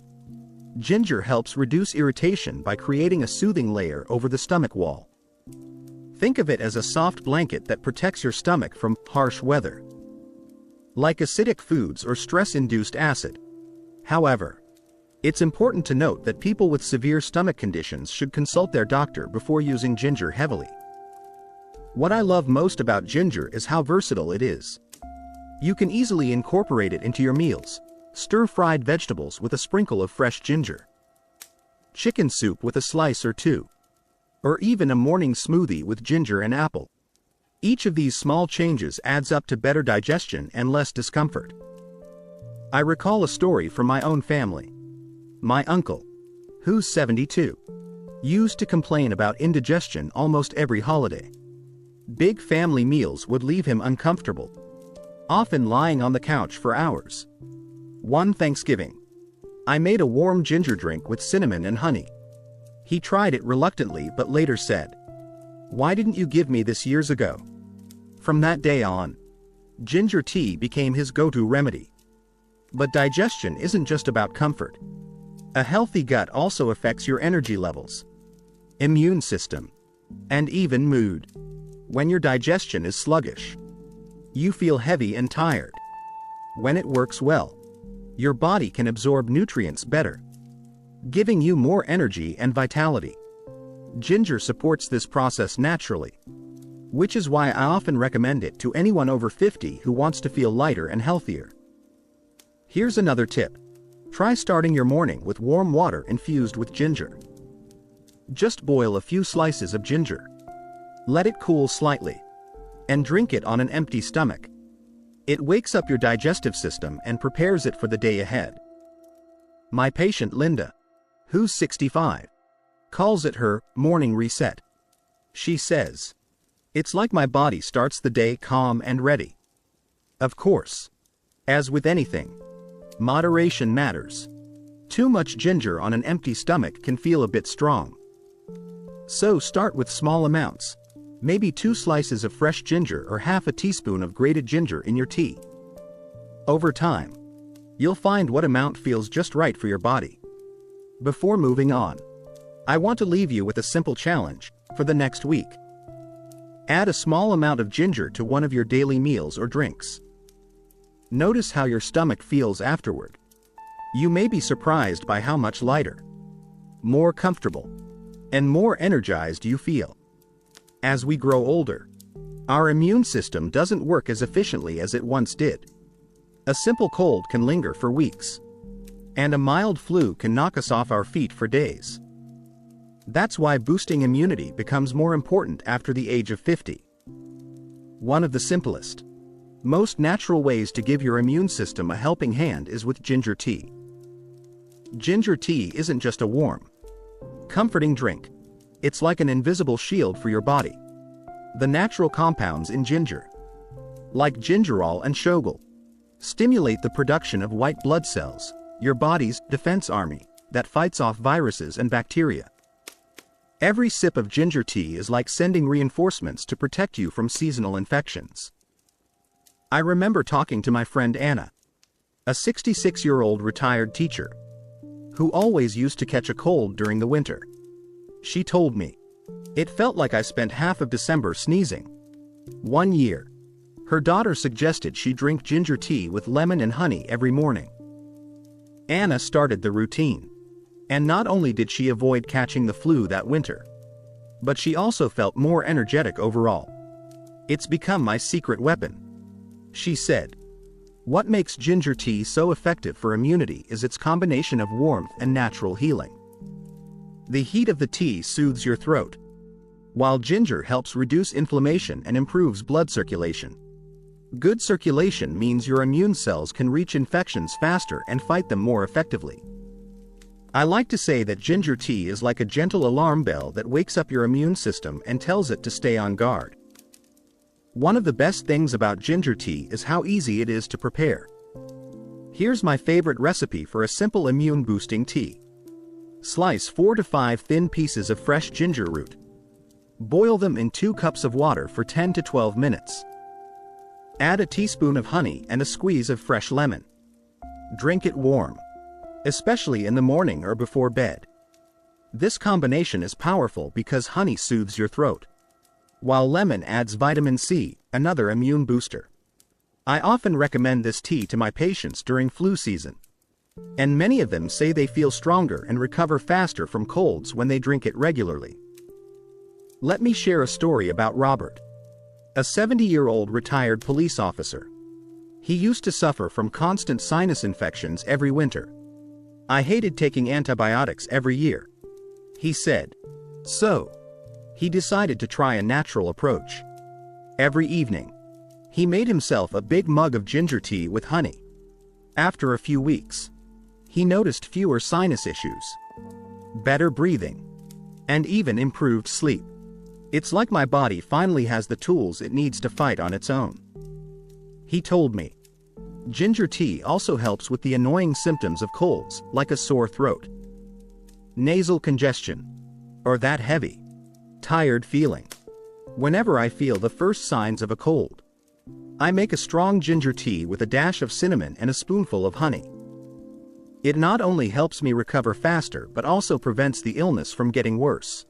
ginger helps reduce irritation by creating a soothing layer over the stomach wall. Think of it as a soft blanket that protects your stomach from harsh weather, like acidic foods or stress-induced acid. However, it's important to note that people with severe stomach conditions should consult their doctor before using ginger heavily. What I love most about ginger is how versatile it is. You can easily incorporate it into your meals: stir-fried vegetables with a sprinkle of fresh ginger, chicken soup with a slice or two, or even a morning smoothie with ginger and apple. Each of these small changes adds up to better digestion and less discomfort. I recall a story from my own family. My uncle, who's 72, used to complain about indigestion almost every holiday. Big family meals would leave him uncomfortable, often lying on the couch for hours. One Thanksgiving, I made a warm ginger drink with cinnamon and honey. He tried it reluctantly but later said, "Why didn't you give me this years ago?" From that day on, ginger tea became his go-to remedy. But digestion isn't just about comfort. A healthy gut also affects your energy levels, immune system, and even mood. When your digestion is sluggish, you feel heavy and tired. When it works well, your body can absorb nutrients better, giving you more energy and vitality. Ginger supports this process naturally, which is why I often recommend it to anyone over 50 who wants to feel lighter and healthier. Here's another tip. Try starting your morning with warm water infused with ginger. Just boil a few slices of ginger. Let it cool slightly, and drink it on an empty stomach. It wakes up your digestive system and prepares it for the day ahead. My patient Linda, who's 65, calls it her morning reset. She says, "It's like my body starts the day calm and ready." Of course, as with anything, moderation matters. Too much ginger on an empty stomach can feel a bit strong. So start with small amounts. Maybe 2 slices of fresh ginger or half a teaspoon of grated ginger in your tea. Over time, you'll find what amount feels just right for your body. Before moving on, I want to leave you with a simple challenge for the next week. Add a small amount of ginger to one of your daily meals or drinks. Notice how your stomach feels afterward. You may be surprised by how much lighter, more comfortable, and more energized you feel. As we grow older, our immune system doesn't work as efficiently as it once did. A simple cold can linger for weeks, and a mild flu can knock us off our feet for days. That's why boosting immunity becomes more important after the age of 50. One of the simplest, most natural ways to give your immune system a helping hand is with ginger tea. Ginger tea isn't just a warm, comforting drink. It's like an invisible shield for your body. The natural compounds in ginger, like gingerol and shogal, stimulate the production of white blood cells, your body's defense army that fights off viruses and bacteria. Every sip of ginger tea is like sending reinforcements to protect you from seasonal infections. I remember talking to my friend Anna, a 66-year-old retired teacher, who always used to catch a cold during the winter. She told me, "It felt like I spent half of December sneezing." One year, her daughter suggested she drink ginger tea with lemon and honey every morning. Anna started the routine, and not only did she avoid catching the flu that winter, but she also felt more energetic overall. "It's become my secret weapon," she said. What makes ginger tea so effective for immunity is its combination of warmth and natural healing. The heat of the tea soothes your throat, while ginger helps reduce inflammation and improves blood circulation. Good circulation means your immune cells can reach infections faster and fight them more effectively. I like to say that ginger tea is like a gentle alarm bell that wakes up your immune system and tells it to stay on guard. One of the best things about ginger tea is how easy it is to prepare. Here's my favorite recipe for a simple immune-boosting tea. Slice 4 to 5 thin pieces of fresh ginger root. Boil them in 2 cups of water for 10 to 12 minutes. Add a teaspoon of honey and a squeeze of fresh lemon. Drink it warm, especially in the morning or before bed. This combination is powerful because honey soothes your throat, while lemon adds vitamin C, another immune booster. I often recommend this tea to my patients during flu season, and many of them say they feel stronger and recover faster from colds when they drink it regularly. Let me share a story about Robert, a 70-year-old retired police officer. He used to suffer from constant sinus infections every winter. "I hated taking antibiotics every year," he said. So, he decided to try a natural approach. Every evening, he made himself a big mug of ginger tea with honey. After a few weeks, he noticed fewer sinus issues, better breathing, and even improved sleep. It's like my body finally has the tools it needs to fight on its own. He told me, ginger tea also helps with the annoying symptoms of colds like a sore throat, nasal congestion, or that heavy, tired feeling. Whenever I feel the first signs of a cold, I make a strong ginger tea with a dash of cinnamon and a spoonful of honey. It not only helps me recover faster but also prevents the illness from getting worse.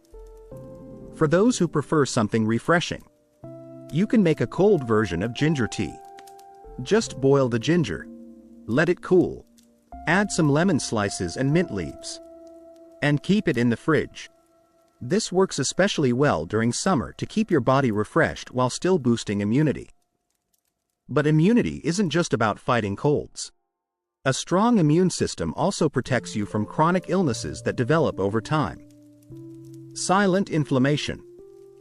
For those who prefer something refreshing, you can make a cold version of ginger tea. Just boil the ginger, let it cool, add some lemon slices and mint leaves, and keep it in the fridge. This works especially well during summer to keep your body refreshed while still boosting immunity. But immunity isn't just about fighting colds. A strong immune system also protects you from chronic illnesses that develop over time. Silent inflammation,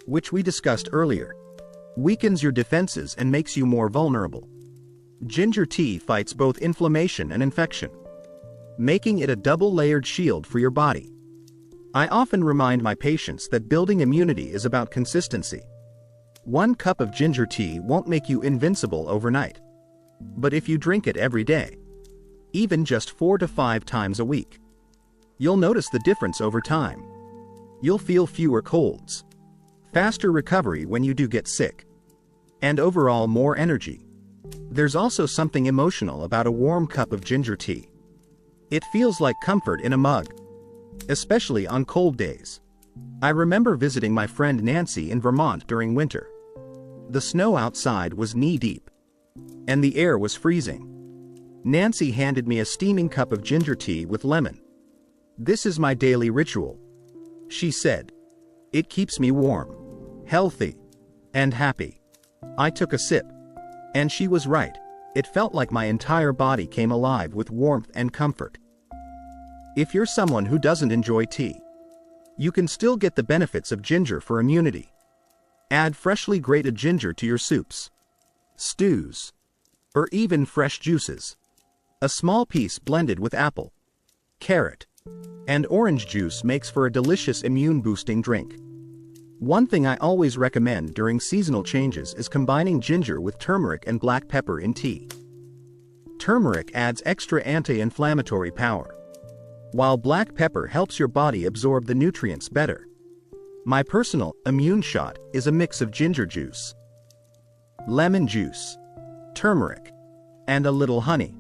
which we discussed earlier, weakens your defenses and makes you more vulnerable. Ginger tea fights both inflammation and infection, making it a double-layered shield for your body. I often remind my patients that building immunity is about consistency. 1 cup of ginger tea won't make you invincible overnight. But if you drink it every day, even just 4 to 5 times a week, you'll notice the difference over time. You'll feel fewer colds, faster recovery when you do get sick, and overall more energy. There's also something emotional about a warm cup of ginger tea. It feels like comfort in a mug, especially on cold days. I remember visiting my friend Nancy in Vermont during winter. The snow outside was knee-deep, and the air was freezing. Nancy handed me a steaming cup of ginger tea with lemon. "This is my daily ritual," she said. "It keeps me warm, healthy, and happy." I took a sip, and she was right. It felt like my entire body came alive with warmth and comfort. If you're someone who doesn't enjoy tea, you can still get the benefits of ginger for immunity. Add freshly grated ginger to your soups, stews, or even fresh juices. A small piece blended with apple, carrot, and orange juice makes for a delicious immune-boosting drink. One thing I always recommend during seasonal changes is combining ginger with turmeric and black pepper in tea. Turmeric adds extra anti-inflammatory power, while black pepper helps your body absorb the nutrients better. My personal immune shot is a mix of ginger juice, lemon juice, turmeric, and a little honey.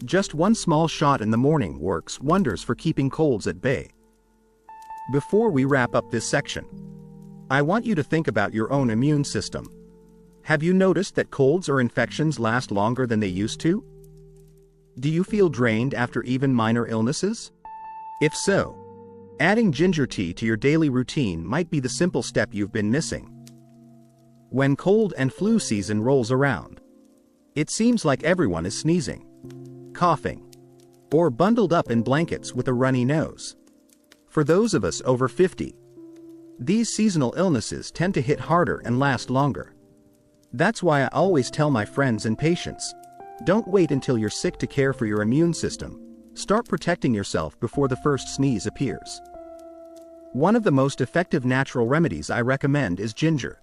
Just 1 small shot in the morning works wonders for keeping colds at bay. Before we wrap up this section, I want you to think about your own immune system. Have you noticed that colds or infections last longer than they used to? Do you feel drained after even minor illnesses? If so, adding ginger tea to your daily routine might be the simple step you've been missing. When cold and flu season rolls around, it seems like everyone is sneezing, coughing, or bundled up in blankets with a runny nose. For those of us over 50, these seasonal illnesses tend to hit harder and last longer. That's why I always tell my friends and patients, don't wait until you're sick to care for your immune system. Start protecting yourself before the first sneeze appears. One of the most effective natural remedies I recommend is ginger.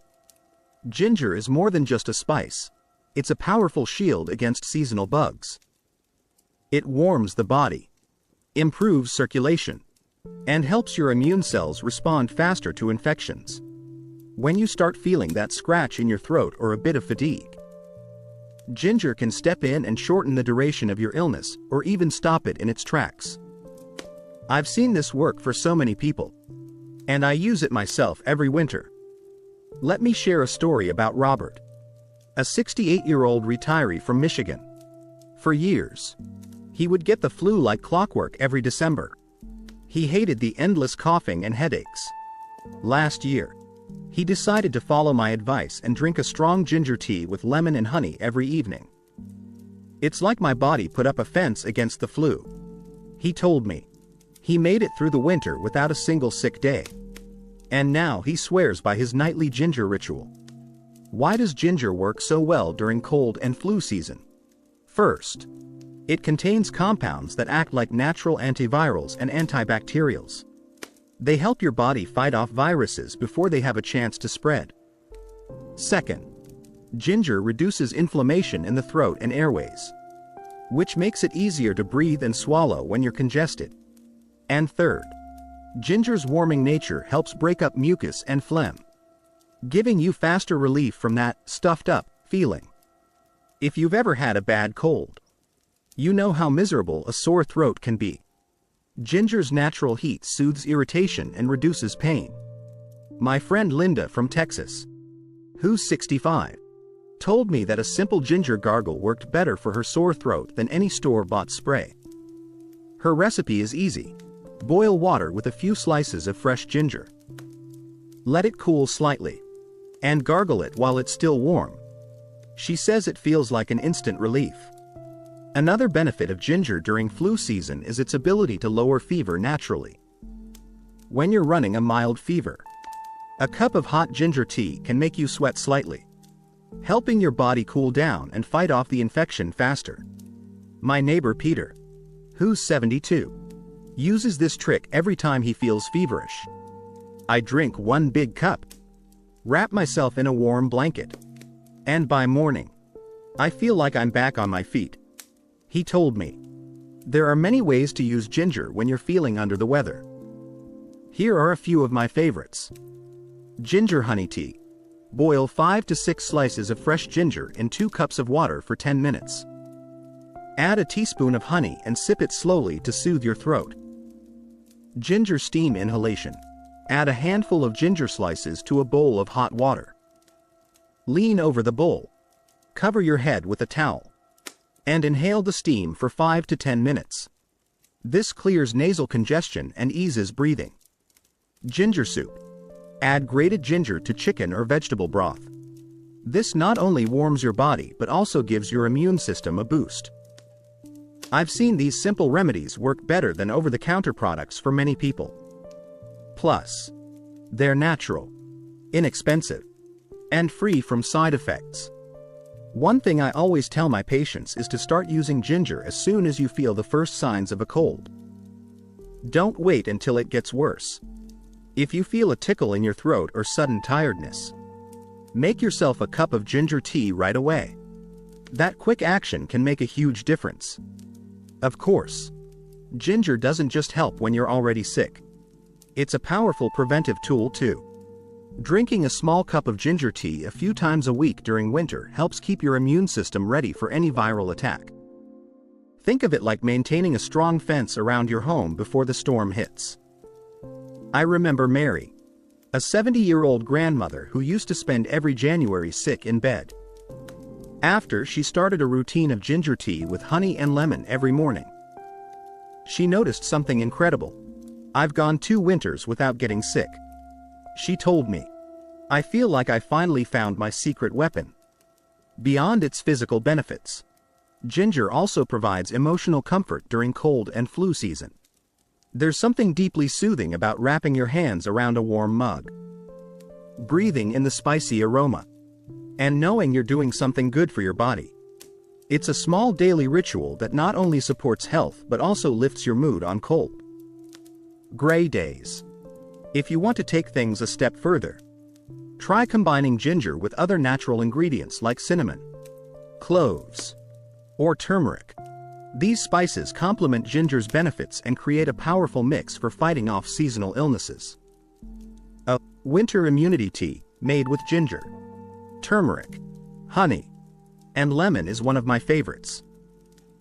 Ginger is more than just a spice. It's a powerful shield against seasonal bugs. It warms the body, improves circulation, and helps your immune cells respond faster to infections. When you start feeling that scratch in your throat or a bit of fatigue, ginger can step in and shorten the duration of your illness or even stop it in its tracks. I've seen this work for so many people, and I use it myself every winter. Let me share a story about Robert, a 68-year-old retiree from Michigan. For years, he would get the flu like clockwork every December. He hated the endless coughing and headaches. Last year, he decided to follow my advice and drink a strong ginger tea with lemon and honey every evening. "It's like my body put up a fence against the flu," he told me. He made it through the winter without a single sick day. And now he swears by his nightly ginger ritual. Why does ginger work so well during cold and flu season? First, it contains compounds that act like natural antivirals and antibacterials. They help your body fight off viruses before they have a chance to spread. Second, ginger reduces inflammation in the throat and airways, which makes it easier to breathe and swallow when you're congested. And third, ginger's warming nature helps break up mucus and phlegm, giving you faster relief from that stuffed up feeling. If you've ever had a bad cold, you know how miserable a sore throat can be. Ginger's natural heat soothes irritation and reduces pain. My friend Linda from Texas, who's 65, told me that a simple ginger gargle worked better for her sore throat than any store-bought spray. Her recipe is easy. Boil water with a few slices of fresh ginger. Let it cool slightly, and gargle it while it's still warm. She says it feels like an instant relief. Another benefit of ginger during flu season is its ability to lower fever naturally. When you're running a mild fever, a cup of hot ginger tea can make you sweat slightly, helping your body cool down and fight off the infection faster. My neighbor Peter, who's 72, uses this trick every time he feels feverish. I drink one big cup, wrap myself in a warm blanket, and by morning, I feel like I'm back on my feet. He told me, there are many ways to use ginger when you're feeling under the weather. Here are a few of my favorites. Ginger honey tea. Boil 5 to 6 slices of fresh ginger in 2 cups of water for 10 minutes. Add a teaspoon of honey and sip it slowly to soothe your throat. Ginger steam inhalation. Add a handful of ginger slices to a bowl of hot water. Lean over the bowl. Cover your head with a towel, and inhale the steam for 5 to 10 minutes. This clears nasal congestion and eases breathing. Ginger soup. Add grated ginger to chicken or vegetable broth. This not only warms your body but also gives your immune system a boost. I've seen these simple remedies work better than over-the-counter products for many people. Plus, they're natural, inexpensive, and free from side effects. One thing I always tell my patients is to start using ginger as soon as you feel the first signs of a cold. Don't wait until it gets worse. If you feel a tickle in your throat or sudden tiredness, make yourself a cup of ginger tea right away. That quick action can make a huge difference. Of course, ginger doesn't just help when you're already sick. It's a powerful preventive tool too. Drinking a small cup of ginger tea a few times a week during winter helps keep your immune system ready for any viral attack. Think of it like maintaining a strong fence around your home before the storm hits. I remember Mary, a 70-year-old grandmother who used to spend every January sick in bed. After she started a routine of ginger tea with honey and lemon every morning, she noticed something incredible. I've gone 2 winters without getting sick, she told me. I feel like I finally found my secret weapon. Beyond its physical benefits, ginger also provides emotional comfort during cold and flu season. There's something deeply soothing about wrapping your hands around a warm mug, breathing in the spicy aroma, and knowing you're doing something good for your body. It's a small daily ritual that not only supports health but also lifts your mood on cold, gray days. If you want to take things a step further, try combining ginger with other natural ingredients like cinnamon, cloves, or turmeric. These spices complement ginger's benefits and create a powerful mix for fighting off seasonal illnesses. A winter immunity tea made with ginger, turmeric, honey, and lemon is one of my favorites.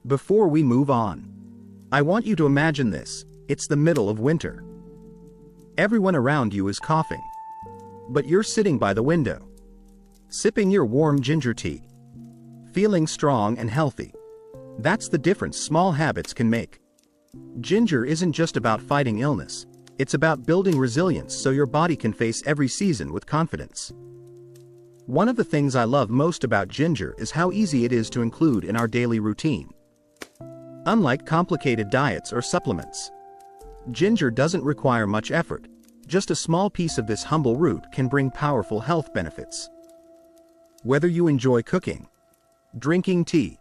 Before we move on, I want you to imagine this. It's the middle of winter. Everyone around you is coughing, but you're sitting by the window, sipping your warm ginger tea, feeling strong and healthy. That's the difference small habits can make. Ginger isn't just about fighting illness, it's about building resilience so your body can face every season with confidence. One of the things I love most about ginger is how easy it is to include in our daily routine. Unlike complicated diets or supplements, ginger doesn't require much effort. Just a small piece of this humble root can bring powerful health benefits. Whether you enjoy cooking, drinking tea,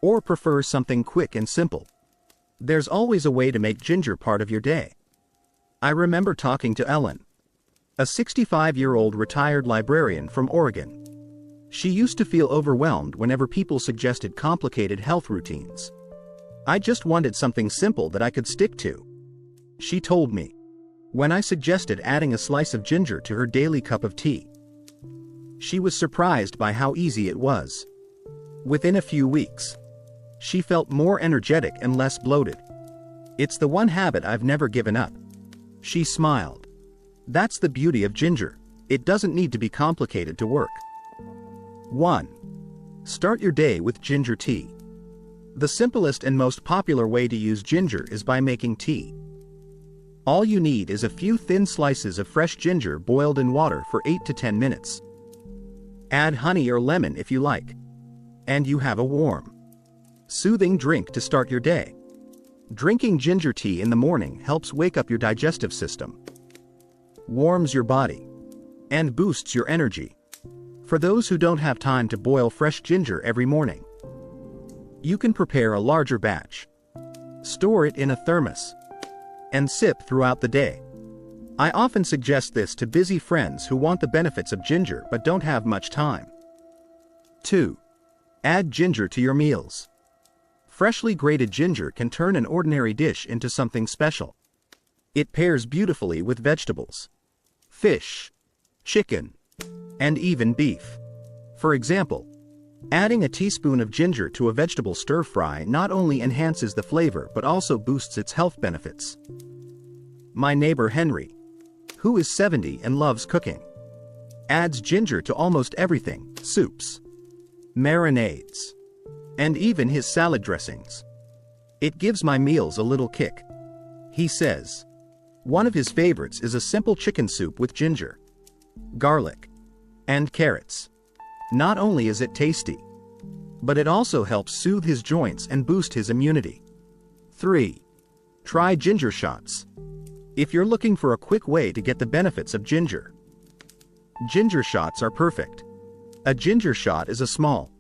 or prefer something quick and simple, there's always a way to make ginger part of your day. I remember talking to Ellen, a 65-year-old retired librarian from Oregon. She used to feel overwhelmed whenever people suggested complicated health routines. I just wanted something simple that I could stick to, she told me, when I suggested adding a slice of ginger to her daily cup of tea. She was surprised by how easy it was. Within a few weeks, she felt more energetic and less bloated. It's the one habit I've never given up. She smiled. That's the beauty of ginger. It doesn't need to be complicated to work. 1. Start your day with ginger tea. The simplest and most popular way to use ginger is by making tea. All you need is a few thin slices of fresh ginger boiled in water for 8 to 10 minutes. Add honey or lemon if you like, and you have a warm, soothing drink to start your day. Drinking ginger tea in the morning helps wake up your digestive system, warms your body, and boosts your energy. For those who don't have time to boil fresh ginger every morning, you can prepare a larger batch, store it in a thermos, and sip throughout the day. I often suggest this to busy friends who want the benefits of ginger but don't have much time. 2. Add ginger to your meals. Freshly grated ginger can turn an ordinary dish into something special. It pairs beautifully with vegetables, fish, chicken, and even beef. For example, adding a teaspoon of ginger to a vegetable stir-fry not only enhances the flavor but also boosts its health benefits. My neighbor Henry, who is 70 and loves cooking, adds ginger to almost everything: soups, marinades, and even his salad dressings. It gives my meals a little kick, he says. One of his favorites is a simple chicken soup with ginger, garlic, and carrots. Not only is it tasty, but it also helps soothe his joints and boost his immunity. 3. Try ginger shots. If you're looking for a quick way to get the benefits of ginger, ginger shots are perfect. A ginger shot is a small,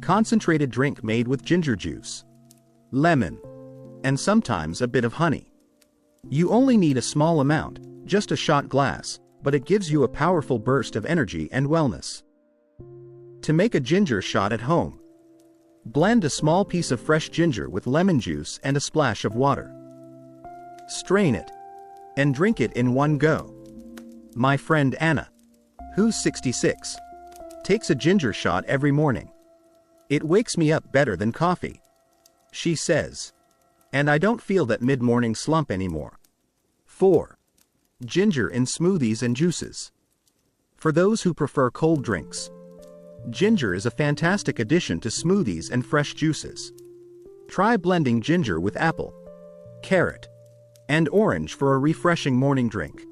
concentrated drink made with ginger juice, lemon, and sometimes a bit of honey. You only need a small amount, just a shot glass, but it gives you a powerful burst of energy and wellness. To make a ginger shot at home, blend a small piece of fresh ginger with lemon juice and a splash of water. Strain it, and drink it in one go. My friend Anna, who's 66, takes a ginger shot every morning. It wakes me up better than coffee, she says, and I don't feel that mid-morning slump anymore. 4. Ginger in smoothies and juices. For those who prefer cold drinks, ginger is a fantastic addition to smoothies and fresh juices. Try blending ginger with apple, carrot, and orange for a refreshing morning drink.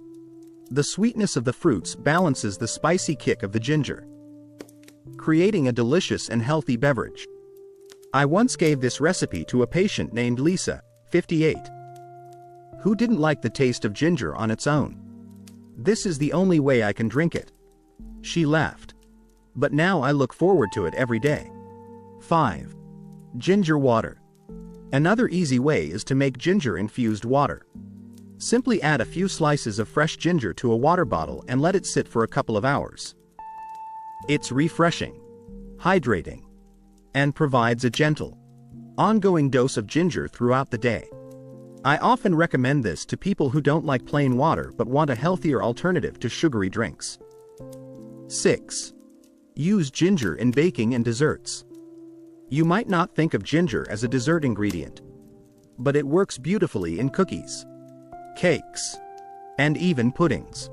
The sweetness of the fruits balances the spicy kick of the ginger, creating a delicious and healthy beverage. I once gave this recipe to a patient named Lisa, 58, who didn't like the taste of ginger on its own. "This is the only way I can drink it," she laughed. "But now I look forward to it every day." 5. Ginger water. Another easy way is to make ginger-infused water. Simply add a few slices of fresh ginger to a water bottle and let it sit for a couple of hours. It's refreshing, hydrating, and provides a gentle, ongoing dose of ginger throughout the day. I often recommend this to people who don't like plain water but want a healthier alternative to sugary drinks. 6. Use ginger in baking and desserts. You might not think of ginger as a dessert ingredient, but it works beautifully in cookies, cakes, and even puddings.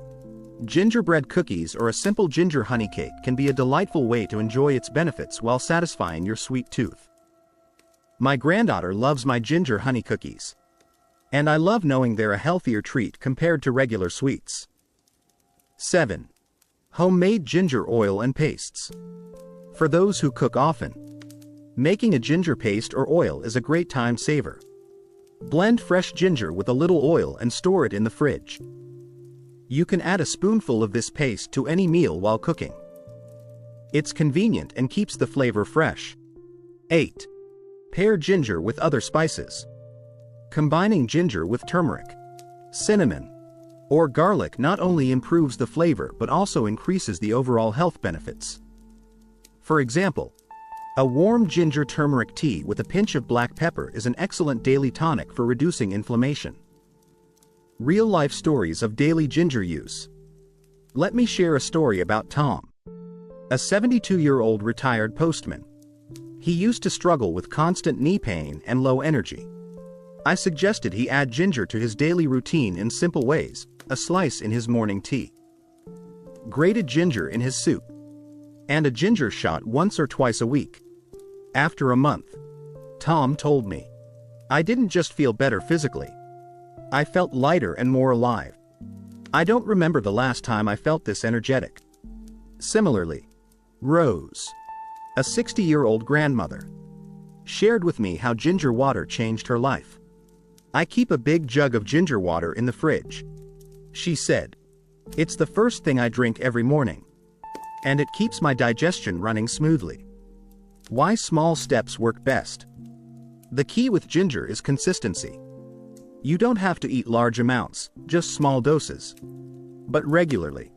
Gingerbread cookies or a simple ginger honey cake can be a delightful way to enjoy its benefits while satisfying your sweet tooth. My granddaughter loves my ginger honey cookies, and I love knowing they're a healthier treat compared to regular sweets. 7. Homemade ginger oil and pastes. For those who cook often, making a ginger paste or oil is a great time saver. Blend fresh ginger with a little oil and store it in the fridge. You can add a spoonful of this paste to any meal while cooking. It's convenient and keeps the flavor fresh. 8. Pair ginger with other spices. Combining ginger with turmeric, cinnamon, or garlic not only improves the flavor but also increases the overall health benefits. For example, a warm ginger turmeric tea with a pinch of black pepper is an excellent daily tonic for reducing inflammation. Real-life stories of daily ginger use. Let me share a story about Tom, a 72-year-old retired postman. He used to struggle with constant knee pain and low energy. I suggested he add ginger to his daily routine in simple ways: a slice in his morning tea, grated ginger in his soup, and a ginger shot once or twice a week. After a month, Tom told me, "I didn't just feel better physically. I felt lighter and more alive. I don't remember the last time I felt this energetic." Similarly, Rose, a 60-year-old grandmother, shared with me how ginger water changed her life. "I keep a big jug of ginger water in the fridge," she said. "It's the first thing I drink every morning, and it keeps my digestion running smoothly." Why small steps work best. The key with ginger is consistency. You don't have to eat large amounts, just small doses, but regularly.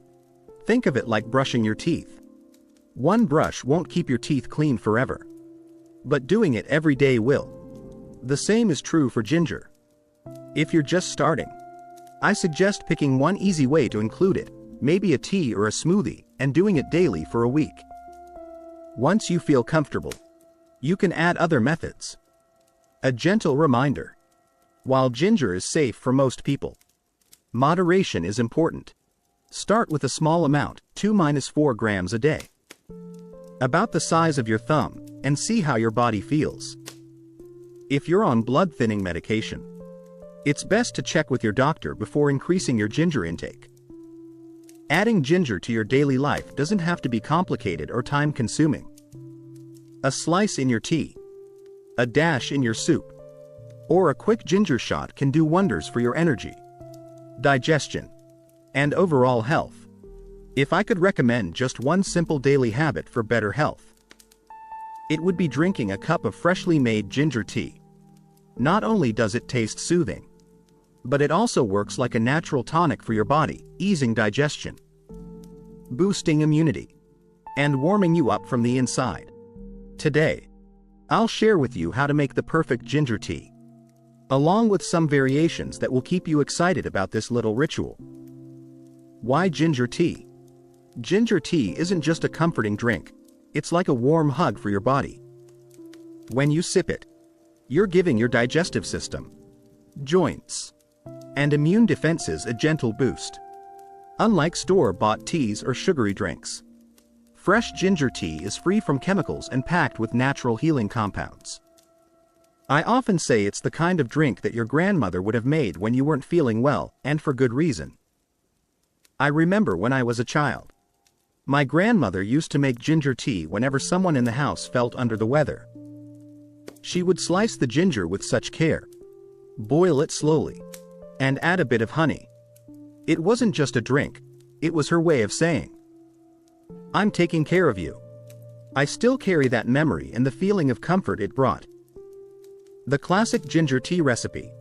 Think of it like brushing your teeth. One brush won't keep your teeth clean forever, but doing it every day will. The same is true for ginger. If you're just starting, I suggest picking one easy way to include it, maybe a tea or a smoothie, and doing it daily for a week. Once you feel comfortable, you can add other methods. A gentle reminder: while ginger is safe for most people, moderation is important. Start with a small amount, 2-4 grams a day, about the size of your thumb, and see how your body feels. If you're on blood thinning medication, it's best to check with your doctor before increasing your ginger intake. Adding ginger to your daily life doesn't have to be complicated or time-consuming. A slice in your tea, a dash in your soup, or a quick ginger shot can do wonders for your energy, digestion, and overall health. If I could recommend just one simple daily habit for better health, it would be drinking a cup of freshly made ginger tea. Not only does it taste soothing, but it also works like a natural tonic for your body, easing digestion, boosting immunity, and warming you up from the inside. Today, I'll share with you how to make the perfect ginger tea, along with some variations that will keep you excited about this little ritual. Why ginger tea? Ginger tea isn't just a comforting drink, it's like a warm hug for your body. When you sip it, you're giving your digestive system, joints, and immune defenses a gentle boost. Unlike store-bought teas or sugary drinks, fresh ginger tea is free from chemicals and packed with natural healing compounds. I often say it's the kind of drink that your grandmother would have made when you weren't feeling well, and for good reason. I remember when I was a child, my grandmother used to make ginger tea whenever someone in the house felt under the weather. She would slice the ginger with such care, boil it slowly, and add a bit of honey. It wasn't just a drink, it was her way of saying, "I'm taking care of you." I still carry that memory and the feeling of comfort it brought. The classic ginger tea recipe.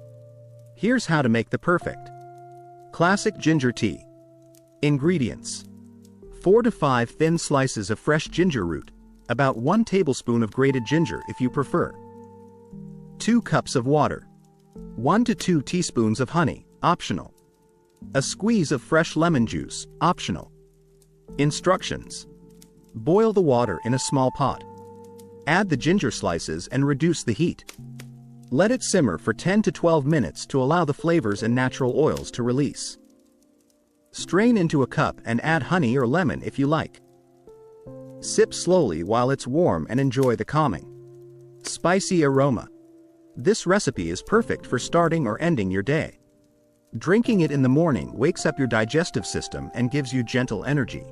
Here's how to make the perfect classic ginger tea. Ingredients: 4 to 5 thin slices of fresh ginger root, about 1 tablespoon of grated ginger if you prefer, 2 cups of water, 1 to 2 teaspoons of honey, optional, a squeeze of fresh lemon juice, optional. Instructions: boil the water in a small pot. Add the ginger slices and reduce the heat. Let it simmer for 10 to 12 minutes to allow the flavors and natural oils to release. Strain into a cup and add honey or lemon if you like. Sip slowly while it's warm and enjoy the calming, spicy aroma. This recipe is perfect for starting or ending your day. Drinking it in the morning wakes up your digestive system and gives you gentle energy.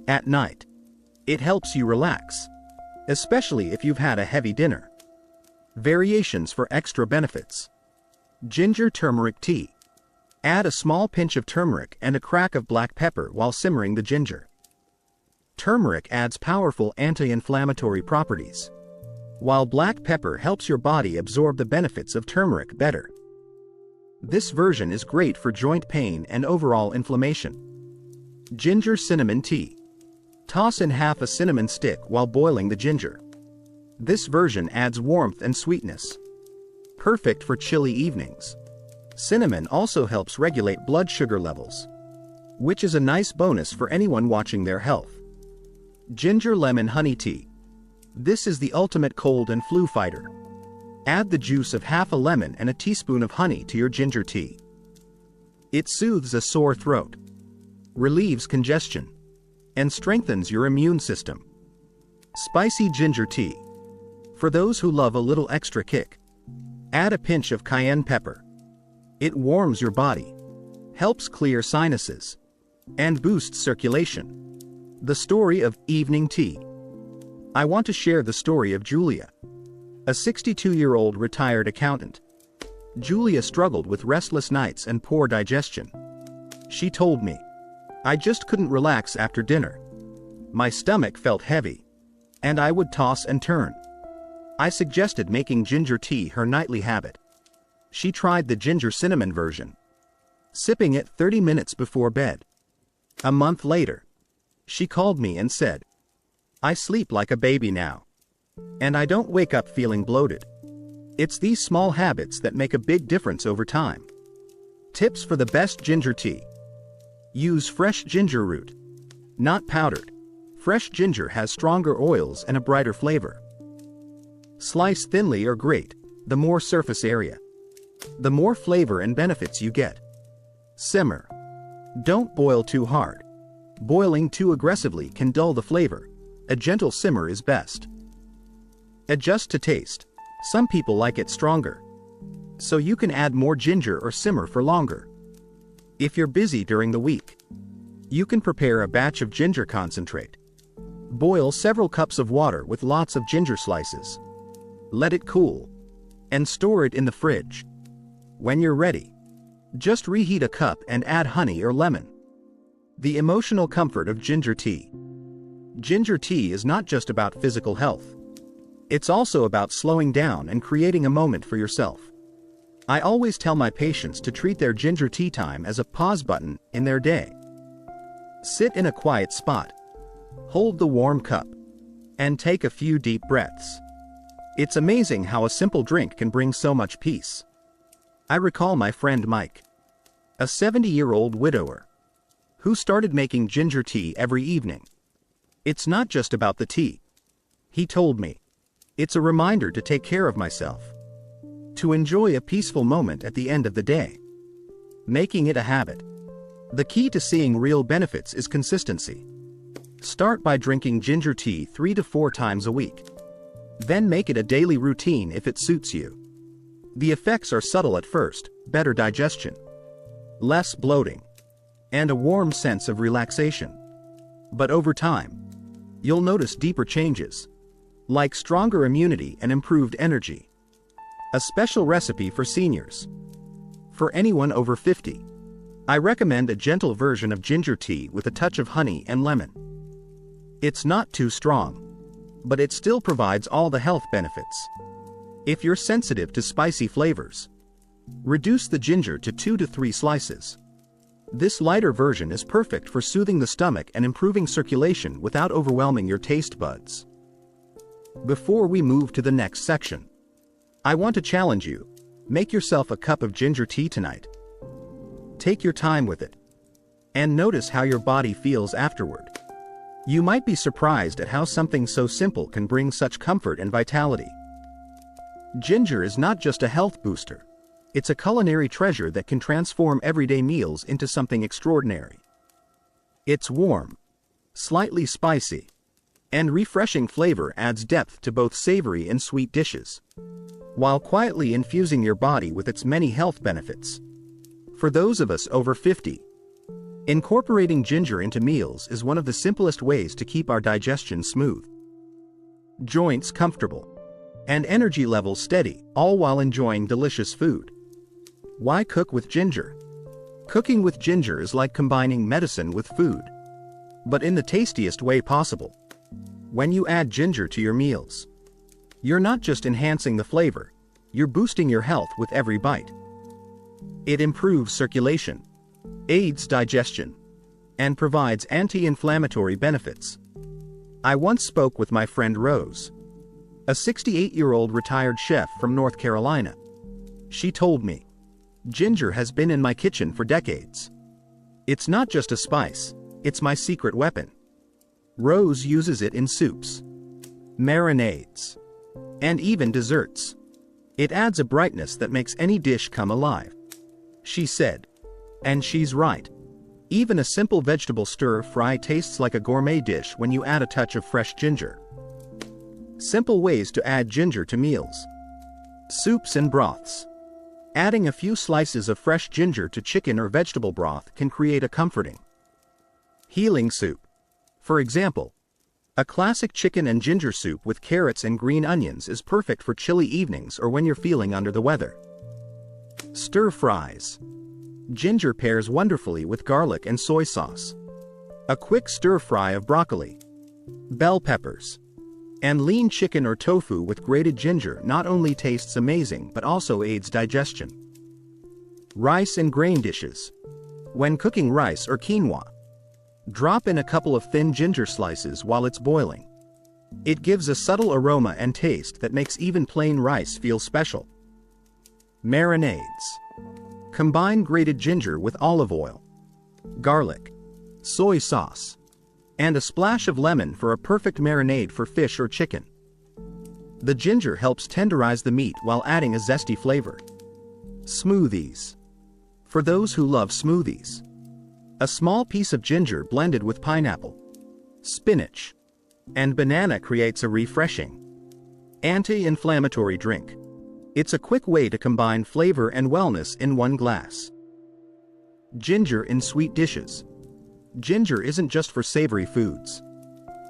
At night, it helps you relax, especially if you've had a heavy dinner. Variations for extra benefits. Ginger turmeric tea. Add a small pinch of turmeric and a crack of black pepper while simmering the ginger. Turmeric adds powerful anti-inflammatory properties, while black pepper helps your body absorb the benefits of turmeric better. This version is great for joint pain and overall inflammation. Ginger cinnamon tea. Toss in half a cinnamon stick while boiling the ginger. This version adds warmth and sweetness. Perfect for chilly evenings. Cinnamon also helps regulate blood sugar levels, which is a nice bonus for anyone watching their health. Ginger lemon honey tea. This is the ultimate cold and flu fighter. Add the juice of half a lemon and a teaspoon of honey to your ginger tea. It soothes a sore throat, relieves congestion, and strengthens your immune system. Spicy ginger tea. For those who love a little extra kick, add a pinch of cayenne pepper. It warms your body, helps clear sinuses, and boosts circulation. The story of evening tea. I want to share the story of Julia, a 62-year-old retired accountant. Julia struggled with restless nights and poor digestion. She told me, "I just couldn't relax after dinner. My stomach felt heavy, and I would toss and turn." I suggested making ginger tea her nightly habit. She tried the ginger cinnamon version, sipping it 30 minutes before bed. A month later, she called me and said, "I sleep like a baby now, and I don't wake up feeling bloated." It's these small habits that make a big difference over time. Tips for the best ginger tea. Use fresh ginger root, not powdered. Fresh ginger has stronger oils and a brighter flavor. Slice thinly or grate, the more surface area, the more flavor and benefits you get. Simmer. Don't boil too hard. Boiling too aggressively can dull the flavor. A gentle simmer is best. Adjust to taste. Some people like it stronger, so you can add more ginger or simmer for longer. If you're busy during the week, you can prepare a batch of ginger concentrate. Boil several cups of water with lots of ginger slices. Let it cool, and store it in the fridge. When you're ready, just reheat a cup and add honey or lemon. The emotional comfort of ginger tea. Ginger tea is not just about physical health. It's also about slowing down and creating a moment for yourself. I always tell my patients to treat their ginger tea time as a pause button in their day. Sit in a quiet spot, hold the warm cup, and take a few deep breaths. It's amazing how a simple drink can bring so much peace. I recall my friend Mike, a 70-year-old widower, who started making ginger tea every evening. It's not just about the tea, he told me. It's a reminder to take care of myself, to enjoy a peaceful moment at the end of the day. Making it a habit. The key to seeing real benefits is consistency. Start by drinking ginger tea 3 to 4 times a week. Then make it a daily routine if it suits you. The effects are subtle at first: better digestion, less bloating, and a warm sense of relaxation. But over time, you'll notice deeper changes, like stronger immunity and improved energy. A special recipe for seniors. For anyone over 50, I recommend a gentle version of ginger tea with a touch of honey and lemon. It's not too strong, but it still provides all the health benefits. If you're sensitive to spicy flavors, reduce the ginger to 2 to 3 slices. This lighter version is perfect for soothing the stomach and improving circulation without overwhelming your taste buds. Before we move to the next section, I want to challenge you. Make yourself a cup of ginger tea tonight. Take your time with it, and notice how your body feels afterward. You might be surprised at how something so simple can bring such comfort and vitality. Ginger is not just a health booster. It's a culinary treasure that can transform everyday meals into something extraordinary. Its warm, slightly spicy, and refreshing flavor adds depth to both savory and sweet dishes, while quietly infusing your body with its many health benefits. For those of us over 50, incorporating ginger into meals is one of the simplest ways to keep our digestion smooth, joints comfortable, and energy levels steady, all while enjoying delicious food. Why cook with ginger? Cooking with ginger is like combining medicine with food. but in the tastiest way possible. When you add ginger to your meals, you're not just enhancing the flavor, you're boosting your health with every bite. It improves circulation, aids digestion, and provides anti-inflammatory benefits. I once spoke with my friend Rose, a 68-year-old retired chef from North Carolina. She told me, "Ginger has been in my kitchen for decades. It's not just a spice, it's my secret weapon." Rose uses it in soups, marinades, and even desserts. It adds a brightness that makes any dish come alive, she said. And she's right. Even a simple vegetable stir-fry tastes like a gourmet dish when you add a touch of fresh ginger. Simple ways to add ginger to meals. Soups and broths. Adding a few slices of fresh ginger to chicken or vegetable broth can create a comforting, healing soup. For example, a classic chicken and ginger soup with carrots and green onions is perfect for chilly evenings or when you're feeling under the weather. Stir fries. Ginger pairs wonderfully with garlic and soy sauce. A quick stir fry of broccoli, bell peppers, and lean chicken or tofu with grated ginger not only tastes amazing but also aids digestion. Rice and grain dishes. When cooking rice or quinoa, drop in a couple of thin ginger slices while it's boiling. It gives a subtle aroma and taste that makes even plain rice feel special. Marinades. Combine grated ginger with olive oil, garlic, soy sauce, and a splash of lemon for a perfect marinade for fish or chicken. The ginger helps tenderize the meat while adding a zesty flavor. Smoothies. For those who love smoothies, a small piece of ginger blended with pineapple, spinach, and banana creates a refreshing, anti-inflammatory drink. It's a quick way to combine flavor and wellness in one glass. Ginger in sweet dishes. Ginger isn't just for savory foods.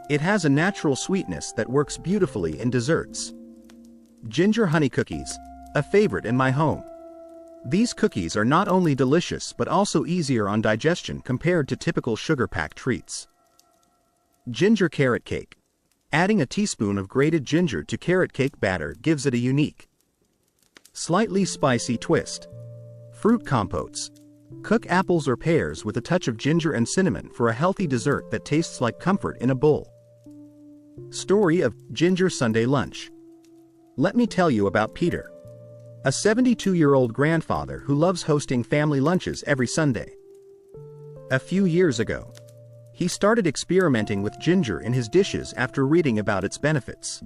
It has a natural sweetness that works beautifully in desserts. Ginger honey cookies, a favorite in my home. These cookies are not only delicious but also easier on digestion compared to typical sugar-packed treats. Ginger carrot cake. Adding a teaspoon of grated ginger to carrot cake batter gives it a unique, slightly spicy twist. Fruit compotes. Cook apples or pears with a touch of ginger and cinnamon for a healthy dessert that tastes like comfort in a bowl. Story of Ginger Sunday Lunch. Let me tell you about Peter, a 72-year-old grandfather who loves hosting family lunches every Sunday. A few years ago, he started experimenting with ginger in his dishes after reading about its benefits.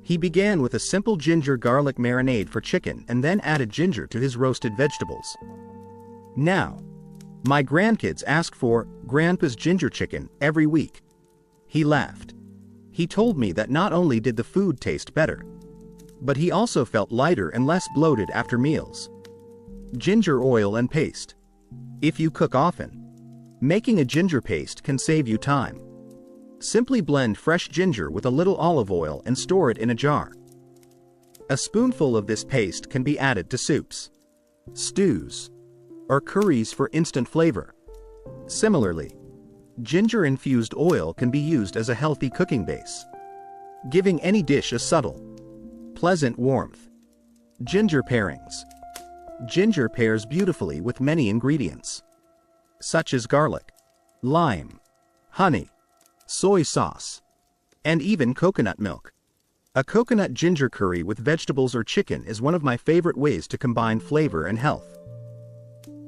He began with a simple ginger garlic marinade for chicken and then added ginger to his roasted vegetables. "Now, my grandkids ask for Grandpa's ginger chicken every week," he laughed. He told me that not only did the food taste better, but he also felt lighter and less bloated after meals. Ginger oil and paste. If you cook often, making a ginger paste can save you time. Simply blend fresh ginger with a little olive oil and store it in a jar. A spoonful of this paste can be added to soups, stews, or curries for instant flavor. Similarly, ginger-infused oil can be used as a healthy cooking base, giving any dish a subtle, pleasant warmth. Ginger pairings. Ginger pairs beautifully with many ingredients, such as garlic, lime, honey, soy sauce, and even coconut milk. A coconut ginger curry with vegetables or chicken is one of my favorite ways to combine flavor and health.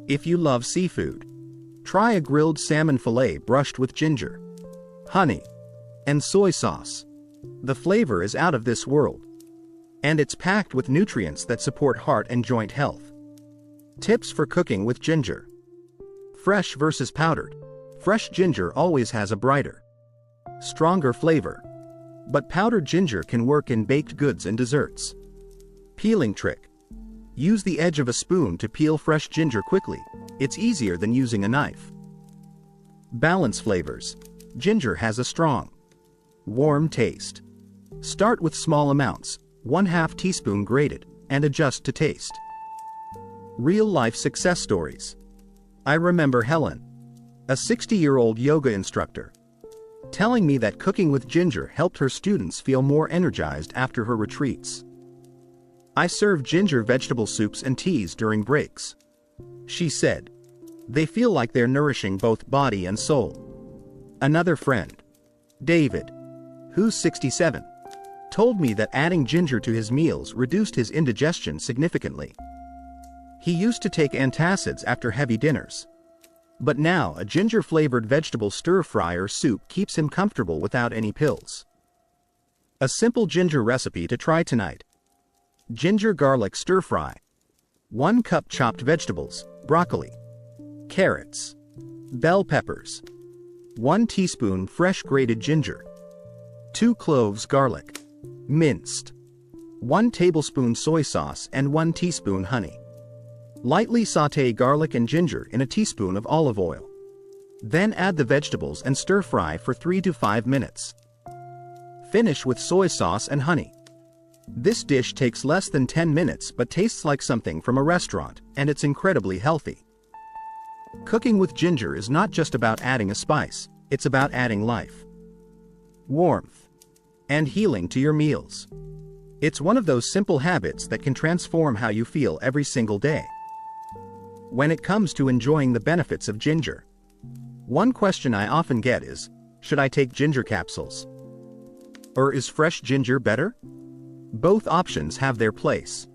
If you love seafood, try a grilled salmon fillet brushed with ginger, honey, and soy sauce. The flavor is out of this world, and it's packed with nutrients that support heart and joint health. Tips for cooking with ginger. Fresh versus powdered. Fresh ginger always has a brighter, stronger flavor, but powdered ginger can work in baked goods and desserts. Peeling trick. Use the edge of a spoon to peel fresh ginger quickly. It's easier than using a knife. Balance flavors. Ginger has a strong, warm taste. Start with small amounts, 1/2 teaspoon grated, and adjust to taste. Real-life success stories. I remember Helen, a 60-year-old yoga instructor, telling me that cooking with ginger helped her students feel more energized after her retreats. I serve ginger vegetable soups and teas during breaks. She said, they feel like they're nourishing both body and soul. Another friend, David, who's 67, told me that adding ginger to his meals reduced his indigestion significantly. He used to take antacids after heavy dinners, but now a ginger-flavored vegetable stir-fry or soup keeps him comfortable without any pills. A simple ginger recipe to try tonight. Ginger garlic stir-fry. 1 cup chopped vegetables, broccoli, carrots, bell peppers, 1 teaspoon fresh grated ginger, 2 cloves garlic, minced, 1 tablespoon soy sauce and 1 teaspoon honey. Lightly sauté garlic and ginger in a teaspoon of olive oil. Then add the vegetables and stir-fry for 3 to 5 minutes. Finish with soy sauce and honey. This dish takes less than 10 minutes but tastes like something from a restaurant, and it's incredibly healthy. Cooking with ginger is not just about adding a spice, it's about adding life, warmth, and healing to your meals. It's one of those simple habits that can transform how you feel every single day. When it comes to enjoying the benefits of ginger, one question I often get is, should I take ginger capsules? Or is fresh ginger better? Both options have their place,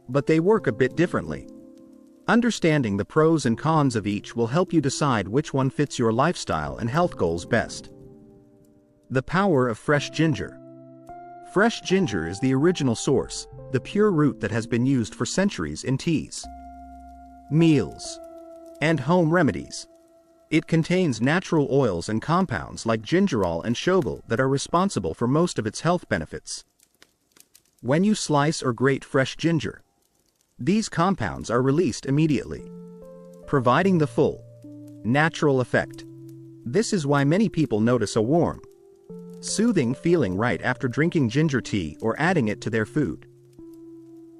but they work a bit differently. Understanding the pros and cons of each will help you decide which one fits your lifestyle and health goals best. The power of fresh ginger. Fresh ginger is the original source, the pure root that has been used for centuries in teas, meals, and home remedies. It contains natural oils and compounds like gingerol and shogal that are responsible for most of its health benefits. When you slice or grate fresh ginger, these compounds are released immediately, providing the full, natural effect. This is why many people notice a warm, soothing feeling right after drinking ginger tea or adding it to their food.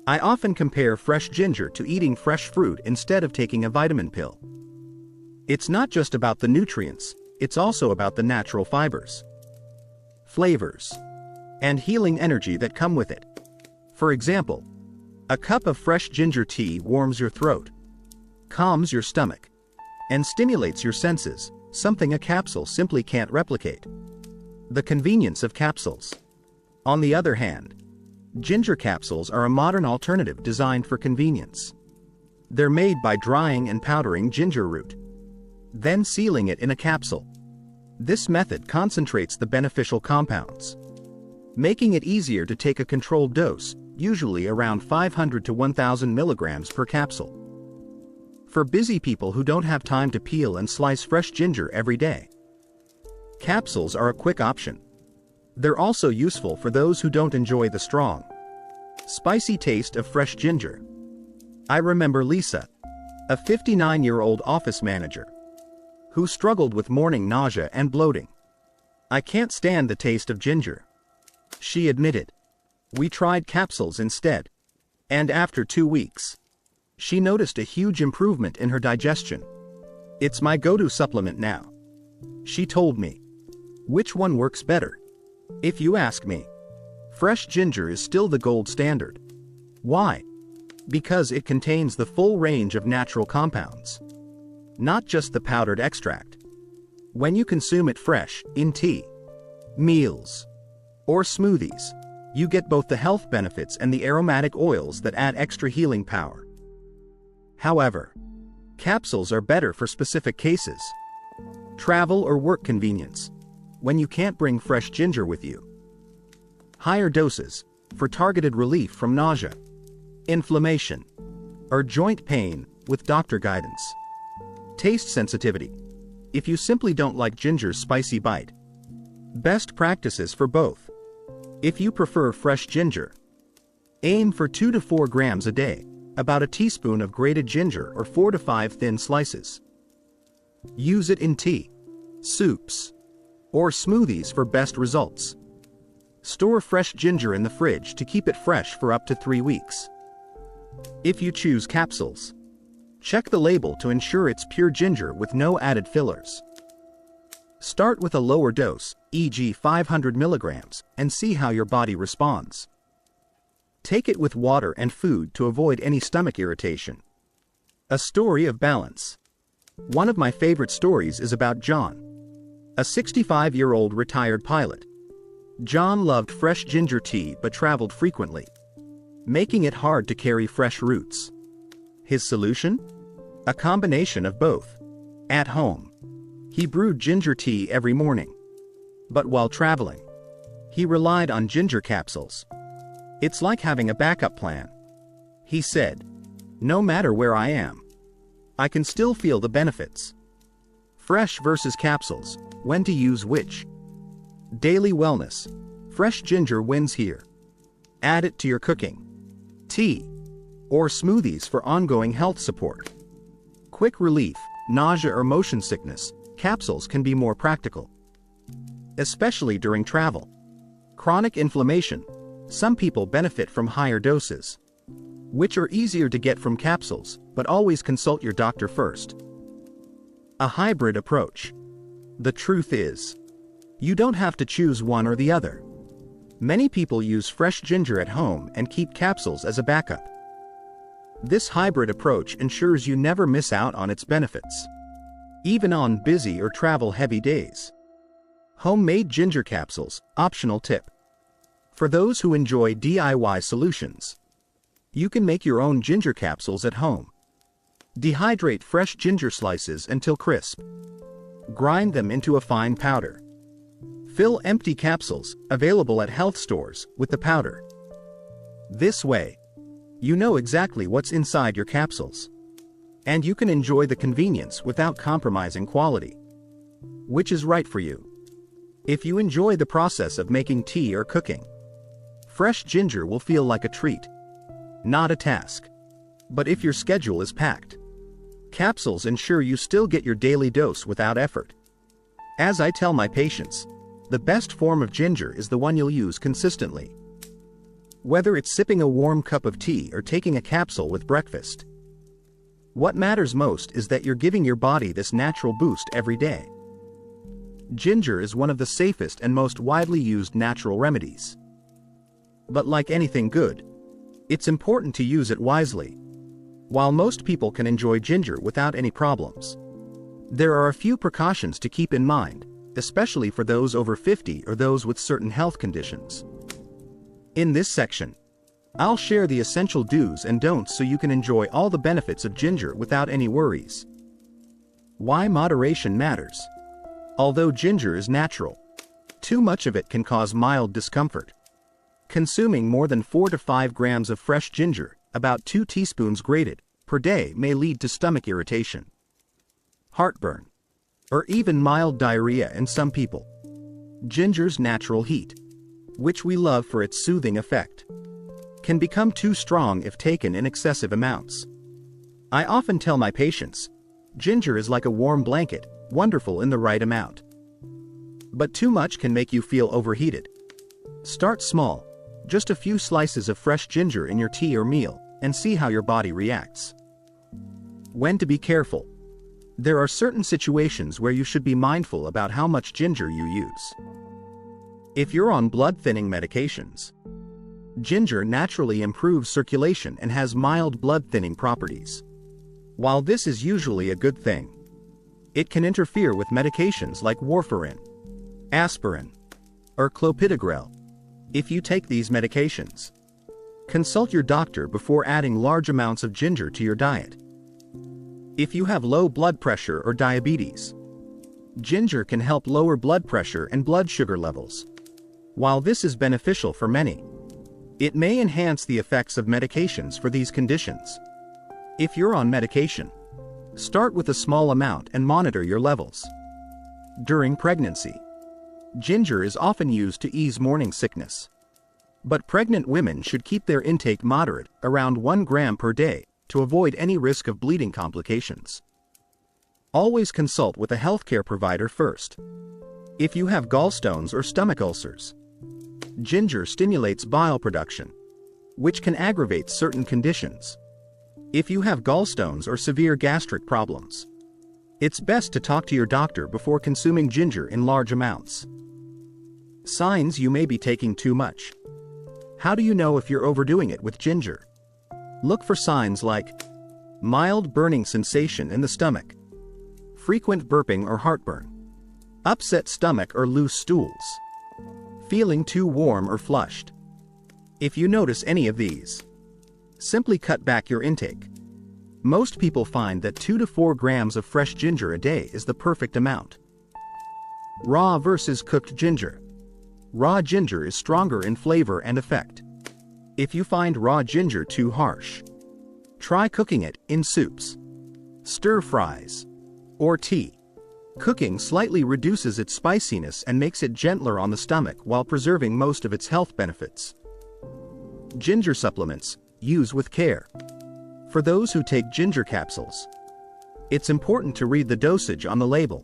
I often compare fresh ginger to eating fresh fruit instead of taking a vitamin pill. It's not just about the nutrients, it's also about the natural fibers, flavors, and healing energy that come with it. For example, a cup of fresh ginger tea warms your throat, calms your stomach, and stimulates your senses, something a capsule simply can't replicate. The convenience of capsules. On the other hand, ginger capsules are a modern alternative designed for convenience. They're made by drying and powdering ginger root, then sealing it in a capsule. This method concentrates the beneficial compounds, making it easier to take a controlled dose, usually around 500 to 1,000 milligrams per capsule. For busy people who don't have time to peel and slice fresh ginger every day, capsules are a quick option. They're also useful for those who don't enjoy the strong, spicy taste of fresh ginger. I remember Lisa, a 59-year-old office manager, who struggled with morning nausea and bloating. I can't stand the taste of ginger, she admitted. We tried capsules instead, and after 2 weeks, she noticed a huge improvement in her digestion. It's my go-to supplement now, she told me. Which one works better? If you ask me, fresh ginger is still the gold standard. Why? Because it contains the full range of natural compounds, not just the powdered extract. When you consume it fresh, in tea, meals, or smoothies, you get both the health benefits and the aromatic oils that add extra healing power. However, capsules are better for specific cases. Travel or work convenience, when you can't bring fresh ginger with you. Higher doses, for targeted relief from nausea, inflammation, or joint pain, with doctor guidance. Taste sensitivity, if you simply don't like ginger's spicy bite. Best practices for both. If you prefer fresh ginger, aim for 2 to 4 grams a day, about a teaspoon of grated ginger or 4 to 5 thin slices. Use it in tea, soups, or smoothies for best results. Store fresh ginger in the fridge to keep it fresh for up to 3 weeks. If you choose capsules, Check the label to ensure it's pure ginger with no added fillers. Start with a lower dose, e.g. 500 milligrams, and see how your body responds. Take it with water and food to avoid any stomach irritation. A story of balance. One of my favorite stories is about John, a 65-year-old retired pilot. John loved fresh ginger tea but traveled frequently, making it hard to carry fresh roots. His solution? A combination of both. At home, he brewed ginger tea every morning. But while traveling, he relied on ginger capsules. It's like having a backup plan. He said, "No matter where I am, I can still feel the benefits." Fresh versus capsules, when to use which? Daily wellness. Fresh ginger wins here. Add it to your cooking, tea, or smoothies for ongoing health support. Quick relief, nausea or motion sickness, capsules can be more practical. Especially during travel. Chronic inflammation. Some people benefit from higher doses, which are easier to get from capsules, but always consult your doctor first. A hybrid approach. The truth is, you don't have to choose one or the other. Many people use fresh ginger at home and keep capsules as a backup. This hybrid approach ensures you never miss out on its benefits, even on busy or travel-heavy days. Homemade ginger capsules, optional tip. For those who enjoy DIY solutions, you can make your own ginger capsules at home. Dehydrate fresh ginger slices until crisp. Grind them into a fine powder. Fill empty capsules, available at health stores, with the powder. This way, you know exactly what's inside your capsules, and you can enjoy the convenience without compromising quality. Which is right for you? If you enjoy the process of making tea or cooking, fresh ginger will feel like a treat, not a task. But if your schedule is packed, capsules ensure you still get your daily dose without effort. As I tell my patients, the best form of ginger is the one you'll use consistently. Whether it's sipping a warm cup of tea or taking a capsule with breakfast, what matters most is that you're giving your body this natural boost every day. Ginger is one of the safest and most widely used natural remedies. But like anything good, it's important to use it wisely. While most people can enjoy ginger without any problems, there are a few precautions to keep in mind, especially for those over 50 or those with certain health conditions. In this section, I'll share the essential do's and don'ts so you can enjoy all the benefits of ginger without any worries. Why moderation matters. Although ginger is natural, too much of it can cause mild discomfort. Consuming more than 4 to 5 grams of fresh ginger, about 2 teaspoons grated, per day may lead to stomach irritation, heartburn, or even mild diarrhea in some people. Ginger's natural heat, which we love for its soothing effect, can become too strong if taken in excessive amounts. I often tell my patients, ginger is like a warm blanket, wonderful in the right amount. But too much can make you feel overheated. Start small, just a few slices of fresh ginger in your tea or meal, and see how your body reacts. When to be careful. There are certain situations where you should be mindful about how much ginger you use. If you're on blood-thinning medications, ginger naturally improves circulation and has mild blood-thinning properties. While this is usually a good thing, it can interfere with medications like warfarin, aspirin, or clopidogrel. If you take these medications, consult your doctor before adding large amounts of ginger to your diet. If you have low blood pressure or diabetes, ginger can help lower blood pressure and blood sugar levels. While this is beneficial for many, it may enhance the effects of medications for these conditions. If you're on medication, start with a small amount and monitor your levels. During pregnancy, ginger is often used to ease morning sickness. But pregnant women should keep their intake moderate, around 1 gram per day, to avoid any risk of bleeding complications. Always consult with a healthcare provider first. If you have gallstones or stomach ulcers, ginger stimulates bile production, which can aggravate certain conditions. If you have gallstones or severe gastric problems, it's best to talk to your doctor before consuming ginger in large amounts. Signs you may be taking too much. How do you know if you're overdoing it with ginger? Look for signs like mild burning sensation in the stomach, frequent burping or heartburn, upset stomach or loose stools, feeling too warm or flushed. If you notice any of these, simply cut back your intake. Most people find that 2 to 4 grams of fresh ginger a day is the perfect amount. Raw versus cooked ginger. Raw ginger is stronger in flavor and effect. If you find raw ginger too harsh, try cooking it in soups, stir-fries, or tea. Cooking slightly reduces its spiciness and makes it gentler on the stomach while preserving most of its health benefits. Ginger supplements. Use with care. For those who take ginger capsules, it's important to read the dosage on the label.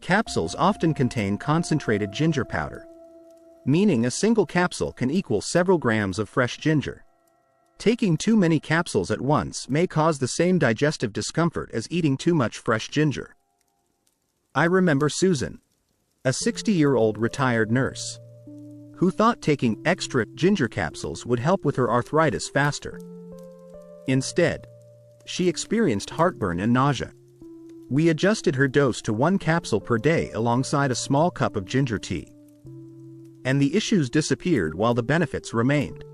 Capsules often contain concentrated ginger powder, meaning a single capsule can equal several grams of fresh ginger. Taking too many capsules at once may cause the same digestive discomfort as eating too much fresh ginger. I remember Susan, a 60-year-old retired nurse, who thought taking extra ginger capsules would help with her arthritis faster. Instead, she experienced heartburn and nausea. We adjusted her dose to 1 capsule per day alongside a small cup of ginger tea, and the issues disappeared while the benefits remained.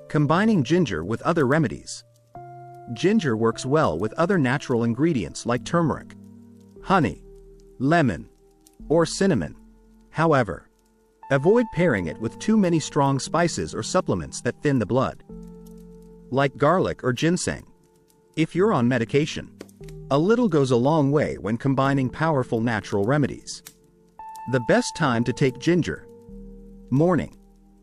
Combining ginger with other remedies. Ginger works well with other natural ingredients like turmeric, honey, lemon, or cinnamon. However, avoid pairing it with too many strong spices or supplements that thin the blood, like garlic or ginseng. If you're on medication, a little goes a long way when combining powerful natural remedies. The best time to take ginger. Morning.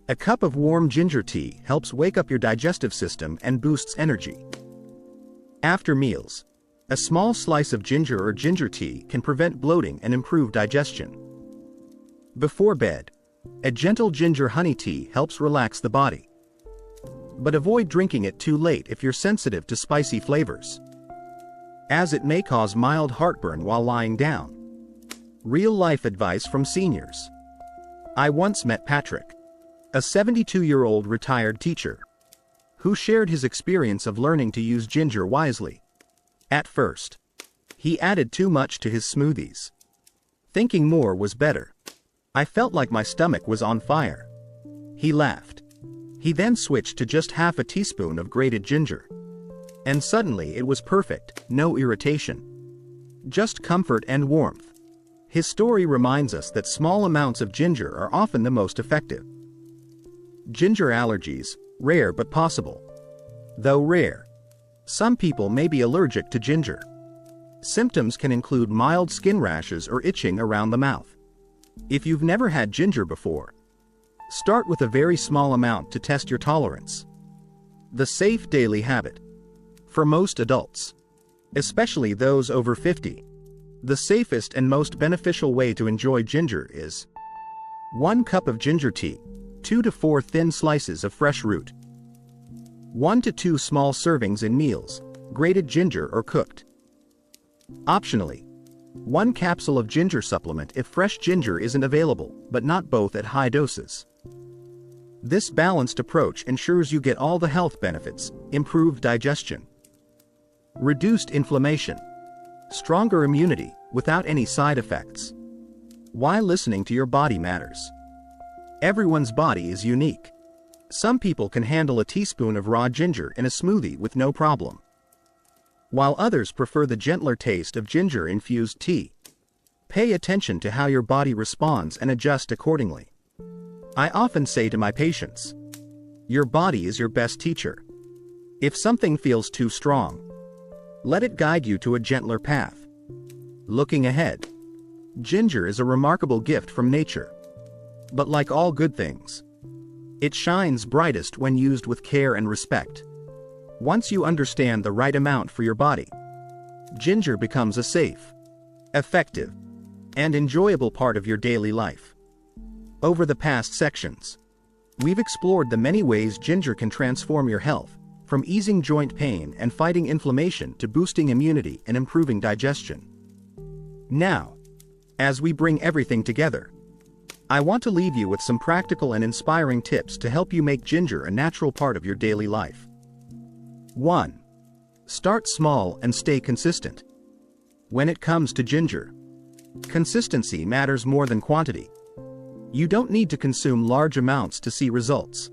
A cup of warm ginger tea helps wake up your digestive system and boosts energy. After meals, a small slice of ginger or ginger tea can prevent bloating and improve digestion. Before bed, a gentle ginger honey tea helps relax the body. But avoid drinking it too late if you're sensitive to spicy flavors, as it may cause mild heartburn while lying down. Real-life advice from seniors. I once met Patrick, a 72-year-old retired teacher, who shared his experience of learning to use ginger wisely. At first, he added too much to his smoothies, thinking more was better. I felt like my stomach was on fire. He laughed. He then switched to just half a teaspoon of grated ginger, and suddenly it was perfect, no irritation, just comfort and warmth. His story reminds us that small amounts of ginger are often the most effective. Ginger allergies, rare but possible. Though rare, some people may be allergic to ginger. Symptoms can include mild skin rashes or itching around the mouth. If you've never had ginger before, start with a very small amount to test your tolerance. The safe daily habit. For most adults, especially those over 50, the safest and most beneficial way to enjoy ginger is 1 cup of ginger tea, 2 to 4 thin slices of fresh root, 1 to 2 small servings in meals, grated ginger or cooked. Optionally, 1 capsule of ginger supplement if fresh ginger isn't available, but not both at high doses. This balanced approach ensures you get all the health benefits: improved digestion, reduced inflammation, stronger immunity, without any side effects. Why listening to your body matters. Everyone's body is unique. Some people can handle a teaspoon of raw ginger in a smoothie with no problem, while others prefer the gentler taste of ginger-infused tea. Pay attention to how your body responds and adjust accordingly. I often say to my patients, your body is your best teacher. If something feels too strong, let it guide you to a gentler path. Looking ahead, ginger is a remarkable gift from nature. But like all good things, it shines brightest when used with care and respect. Once you understand the right amount for your body, ginger becomes a safe, effective, and enjoyable part of your daily life. Over the past sections, we've explored the many ways ginger can transform your health, from easing joint pain and fighting inflammation to boosting immunity and improving digestion. Now, as we bring everything together, I want to leave you with some practical and inspiring tips to help you make ginger a natural part of your daily life. 1. Start small and stay consistent. When it comes to ginger, consistency matters more than quantity. You don't need to consume large amounts to see results.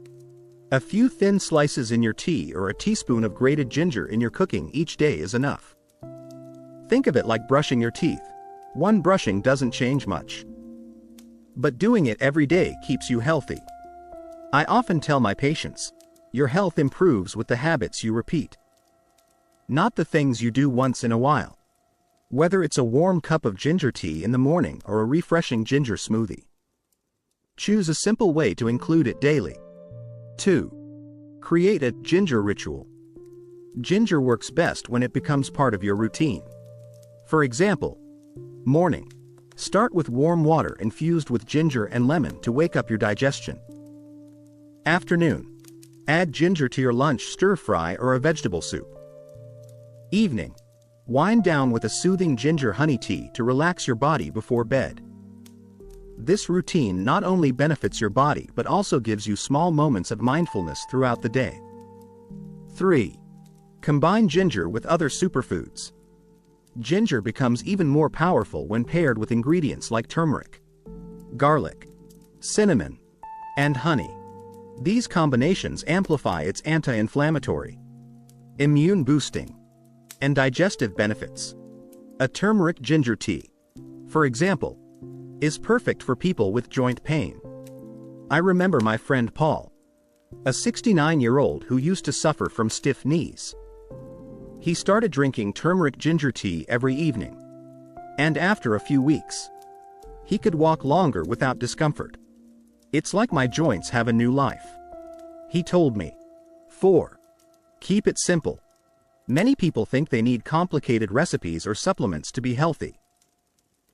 A few thin slices in your tea or a teaspoon of grated ginger in your cooking each day is enough. Think of it like brushing your teeth. One brushing doesn't change much, but doing it every day keeps you healthy. I often tell my patients, your health improves with the habits you repeat, not the things you do once in a while. Whether it's a warm cup of ginger tea in the morning or a refreshing ginger smoothie, choose a simple way to include it daily. 2. Create a ginger ritual. Ginger works best when it becomes part of your routine. For example, morning. Start with warm water infused with ginger and lemon to wake up your digestion. Afternoon. Add ginger to your lunch stir-fry or a vegetable soup. Evening. Wind down with a soothing ginger honey tea to relax your body before bed. This routine not only benefits your body but also gives you small moments of mindfulness throughout the day. 3. Combine ginger with other superfoods. Ginger becomes even more powerful when paired with ingredients like turmeric, garlic, cinnamon, and honey. These combinations amplify its anti-inflammatory, immune-boosting, and digestive benefits. A turmeric ginger tea, for example, is perfect for people with joint pain. I remember my friend Paul, a 69-year-old who used to suffer from stiff knees. He started drinking turmeric ginger tea every evening, and after a few weeks, he could walk longer without discomfort. It's like my joints have a new life, he told me. 4. Keep it simple. Many people think they need complicated recipes or supplements to be healthy.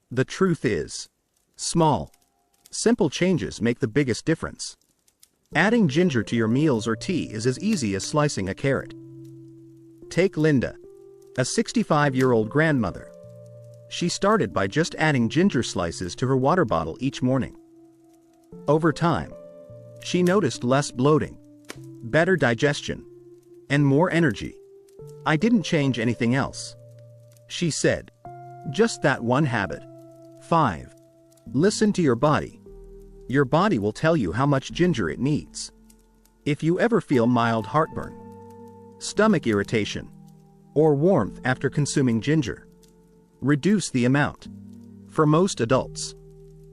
The truth is, small, simple changes make the biggest difference. Adding ginger to your meals or tea is as easy as slicing a carrot. Take Linda, a 65-year-old grandmother. She started by just adding ginger slices to her water bottle each morning. Over time, she noticed less bloating, better digestion, and more energy. I didn't change anything else, she said. Just that one habit. 5. Listen to your body. Your body will tell you how much ginger it needs. If you ever feel mild heartburn, stomach irritation, or warmth after consuming ginger, reduce the amount. For most adults,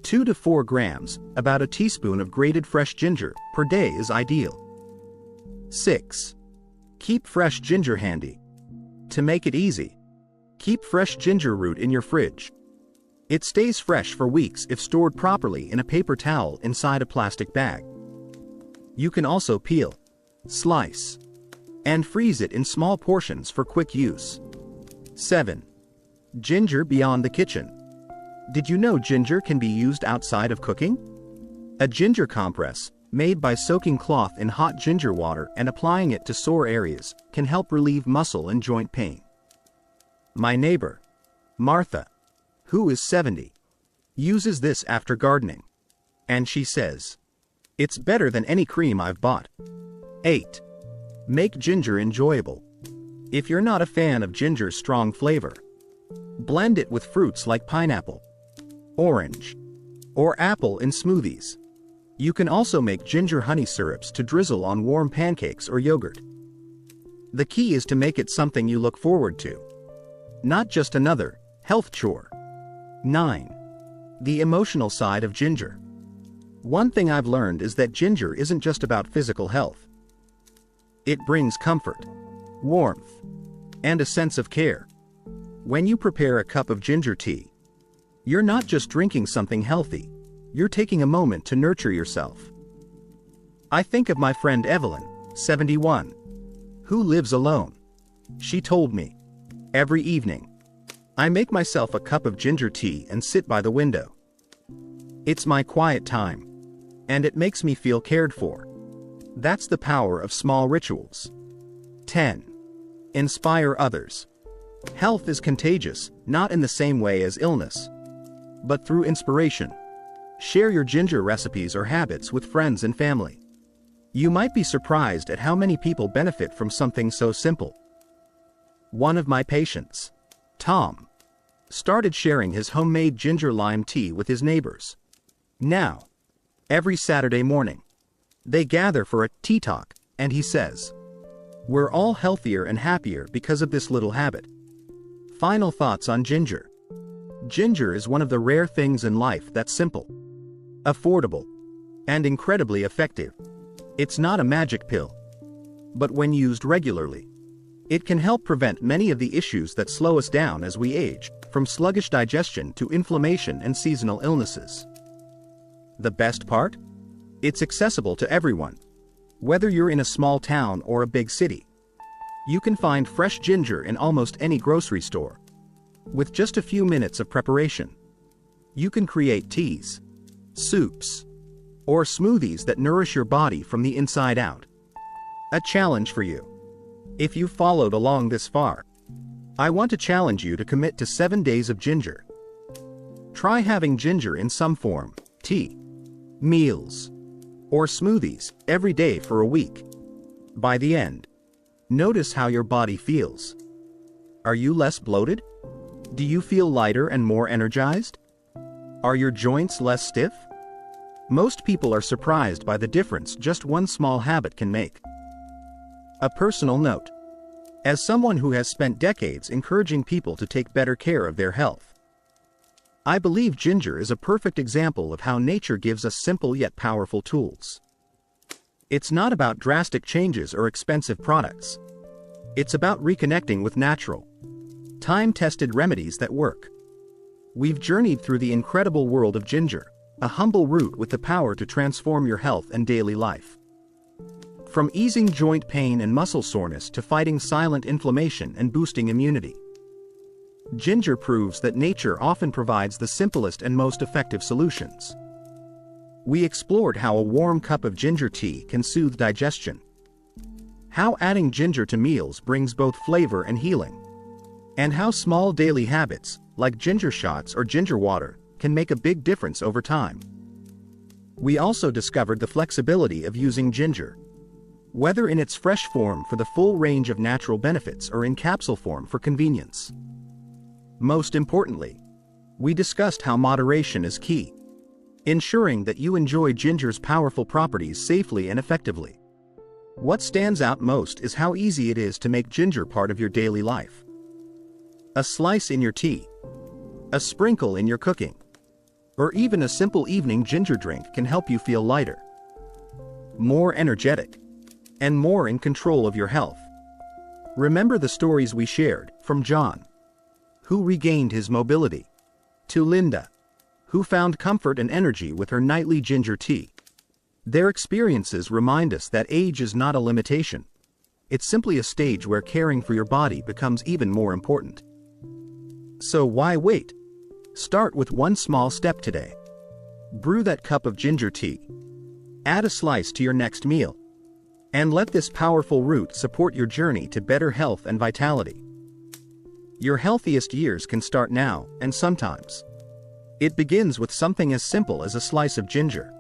2 to 4 grams, about a teaspoon of grated fresh ginger, per day is ideal. 6. Keep fresh ginger handy. To make it easy, keep fresh ginger root in your fridge. It stays fresh for weeks if stored properly in a paper towel inside a plastic bag. You can also peel, slice, and freeze it in small portions for quick use. 7. Ginger beyond the kitchen. Did you know ginger can be used outside of cooking? A ginger compress, made by soaking cloth in hot ginger water and applying it to sore areas, can help relieve muscle and joint pain. My neighbor, Martha, who is 70, uses this after gardening, and she says, "It's better than any cream I've bought." 8. Make ginger enjoyable. If you're not a fan of ginger's strong flavor, blend it with fruits like pineapple, orange, or apple in smoothies. You can also make ginger honey syrups to drizzle on warm pancakes or yogurt. The key is to make it something you look forward to, not just another health chore. 9. The emotional side of ginger. One thing I've learned is that ginger isn't just about physical health. It brings comfort, warmth, and a sense of care. When you prepare a cup of ginger tea, you're not just drinking something healthy, you're taking a moment to nurture yourself. I think of my friend Evelyn, 71, who lives alone. She told me, "Every evening, I make myself a cup of ginger tea and sit by the window. It's my quiet time, and it makes me feel cared for." That's the power of small rituals. 10. Inspire others. Health is contagious, not in the same way as illness, but through inspiration. Share your ginger recipes or habits with friends and family. You might be surprised at how many people benefit from something so simple. One of my patients, Tom, started sharing his homemade ginger lime tea with his neighbors. Now, every Saturday morning, they gather for a tea talk, and he says, "We're all healthier and happier because of this little habit." Final thoughts on ginger. Ginger is one of the rare things in life that's simple, affordable, and incredibly effective. It's not a magic pill, but when used regularly, it can help prevent many of the issues that slow us down as we age, from sluggish digestion to inflammation and seasonal illnesses. The best part? It's accessible to everyone. Whether you're in a small town or a big city, you can find fresh ginger in almost any grocery store. With just a few minutes of preparation, you can create teas, soups, or smoothies that nourish your body from the inside out. A challenge for you. If you've followed along this far, I want to challenge you to commit to 7 days of ginger. Try having ginger in some form, tea, meals, or smoothies, every day for a week. By the end, notice how your body feels. Are you less bloated? Do you feel lighter and more energized? Are your joints less stiff? Most people are surprised by the difference just one small habit can make. A personal note. As someone who has spent decades encouraging people to take better care of their health, I believe ginger is a perfect example of how nature gives us simple yet powerful tools. It's not about drastic changes or expensive products. It's about reconnecting with natural, time-tested remedies that work. We've journeyed through the incredible world of ginger, a humble root with the power to transform your health and daily life. From easing joint pain and muscle soreness to fighting silent inflammation and boosting immunity, ginger proves that nature often provides the simplest and most effective solutions. We explored how a warm cup of ginger tea can soothe digestion, how adding ginger to meals brings both flavor and healing, and how small daily habits, like ginger shots or ginger water, can make a big difference over time. We also discovered the flexibility of using ginger, whether in its fresh form for the full range of natural benefits or in capsule form for convenience. Most importantly, we discussed how moderation is key, ensuring that you enjoy ginger's powerful properties safely and effectively. What stands out most is how easy it is to make ginger part of your daily life. A slice in your tea, a sprinkle in your cooking, or even a simple evening ginger drink can help you feel lighter, more energetic, and more in control of your health. Remember the stories we shared, from John, who regained his mobility, to Linda, who found comfort and energy with her nightly ginger tea. Their experiences remind us that age is not a limitation. It's simply a stage where caring for your body becomes even more important. So why wait? Start with one small step today. Brew that cup of ginger tea. Add a slice to your next meal. And let this powerful root support your journey to better health and vitality. Your healthiest years can start now, and sometimes it begins with something as simple as a slice of ginger.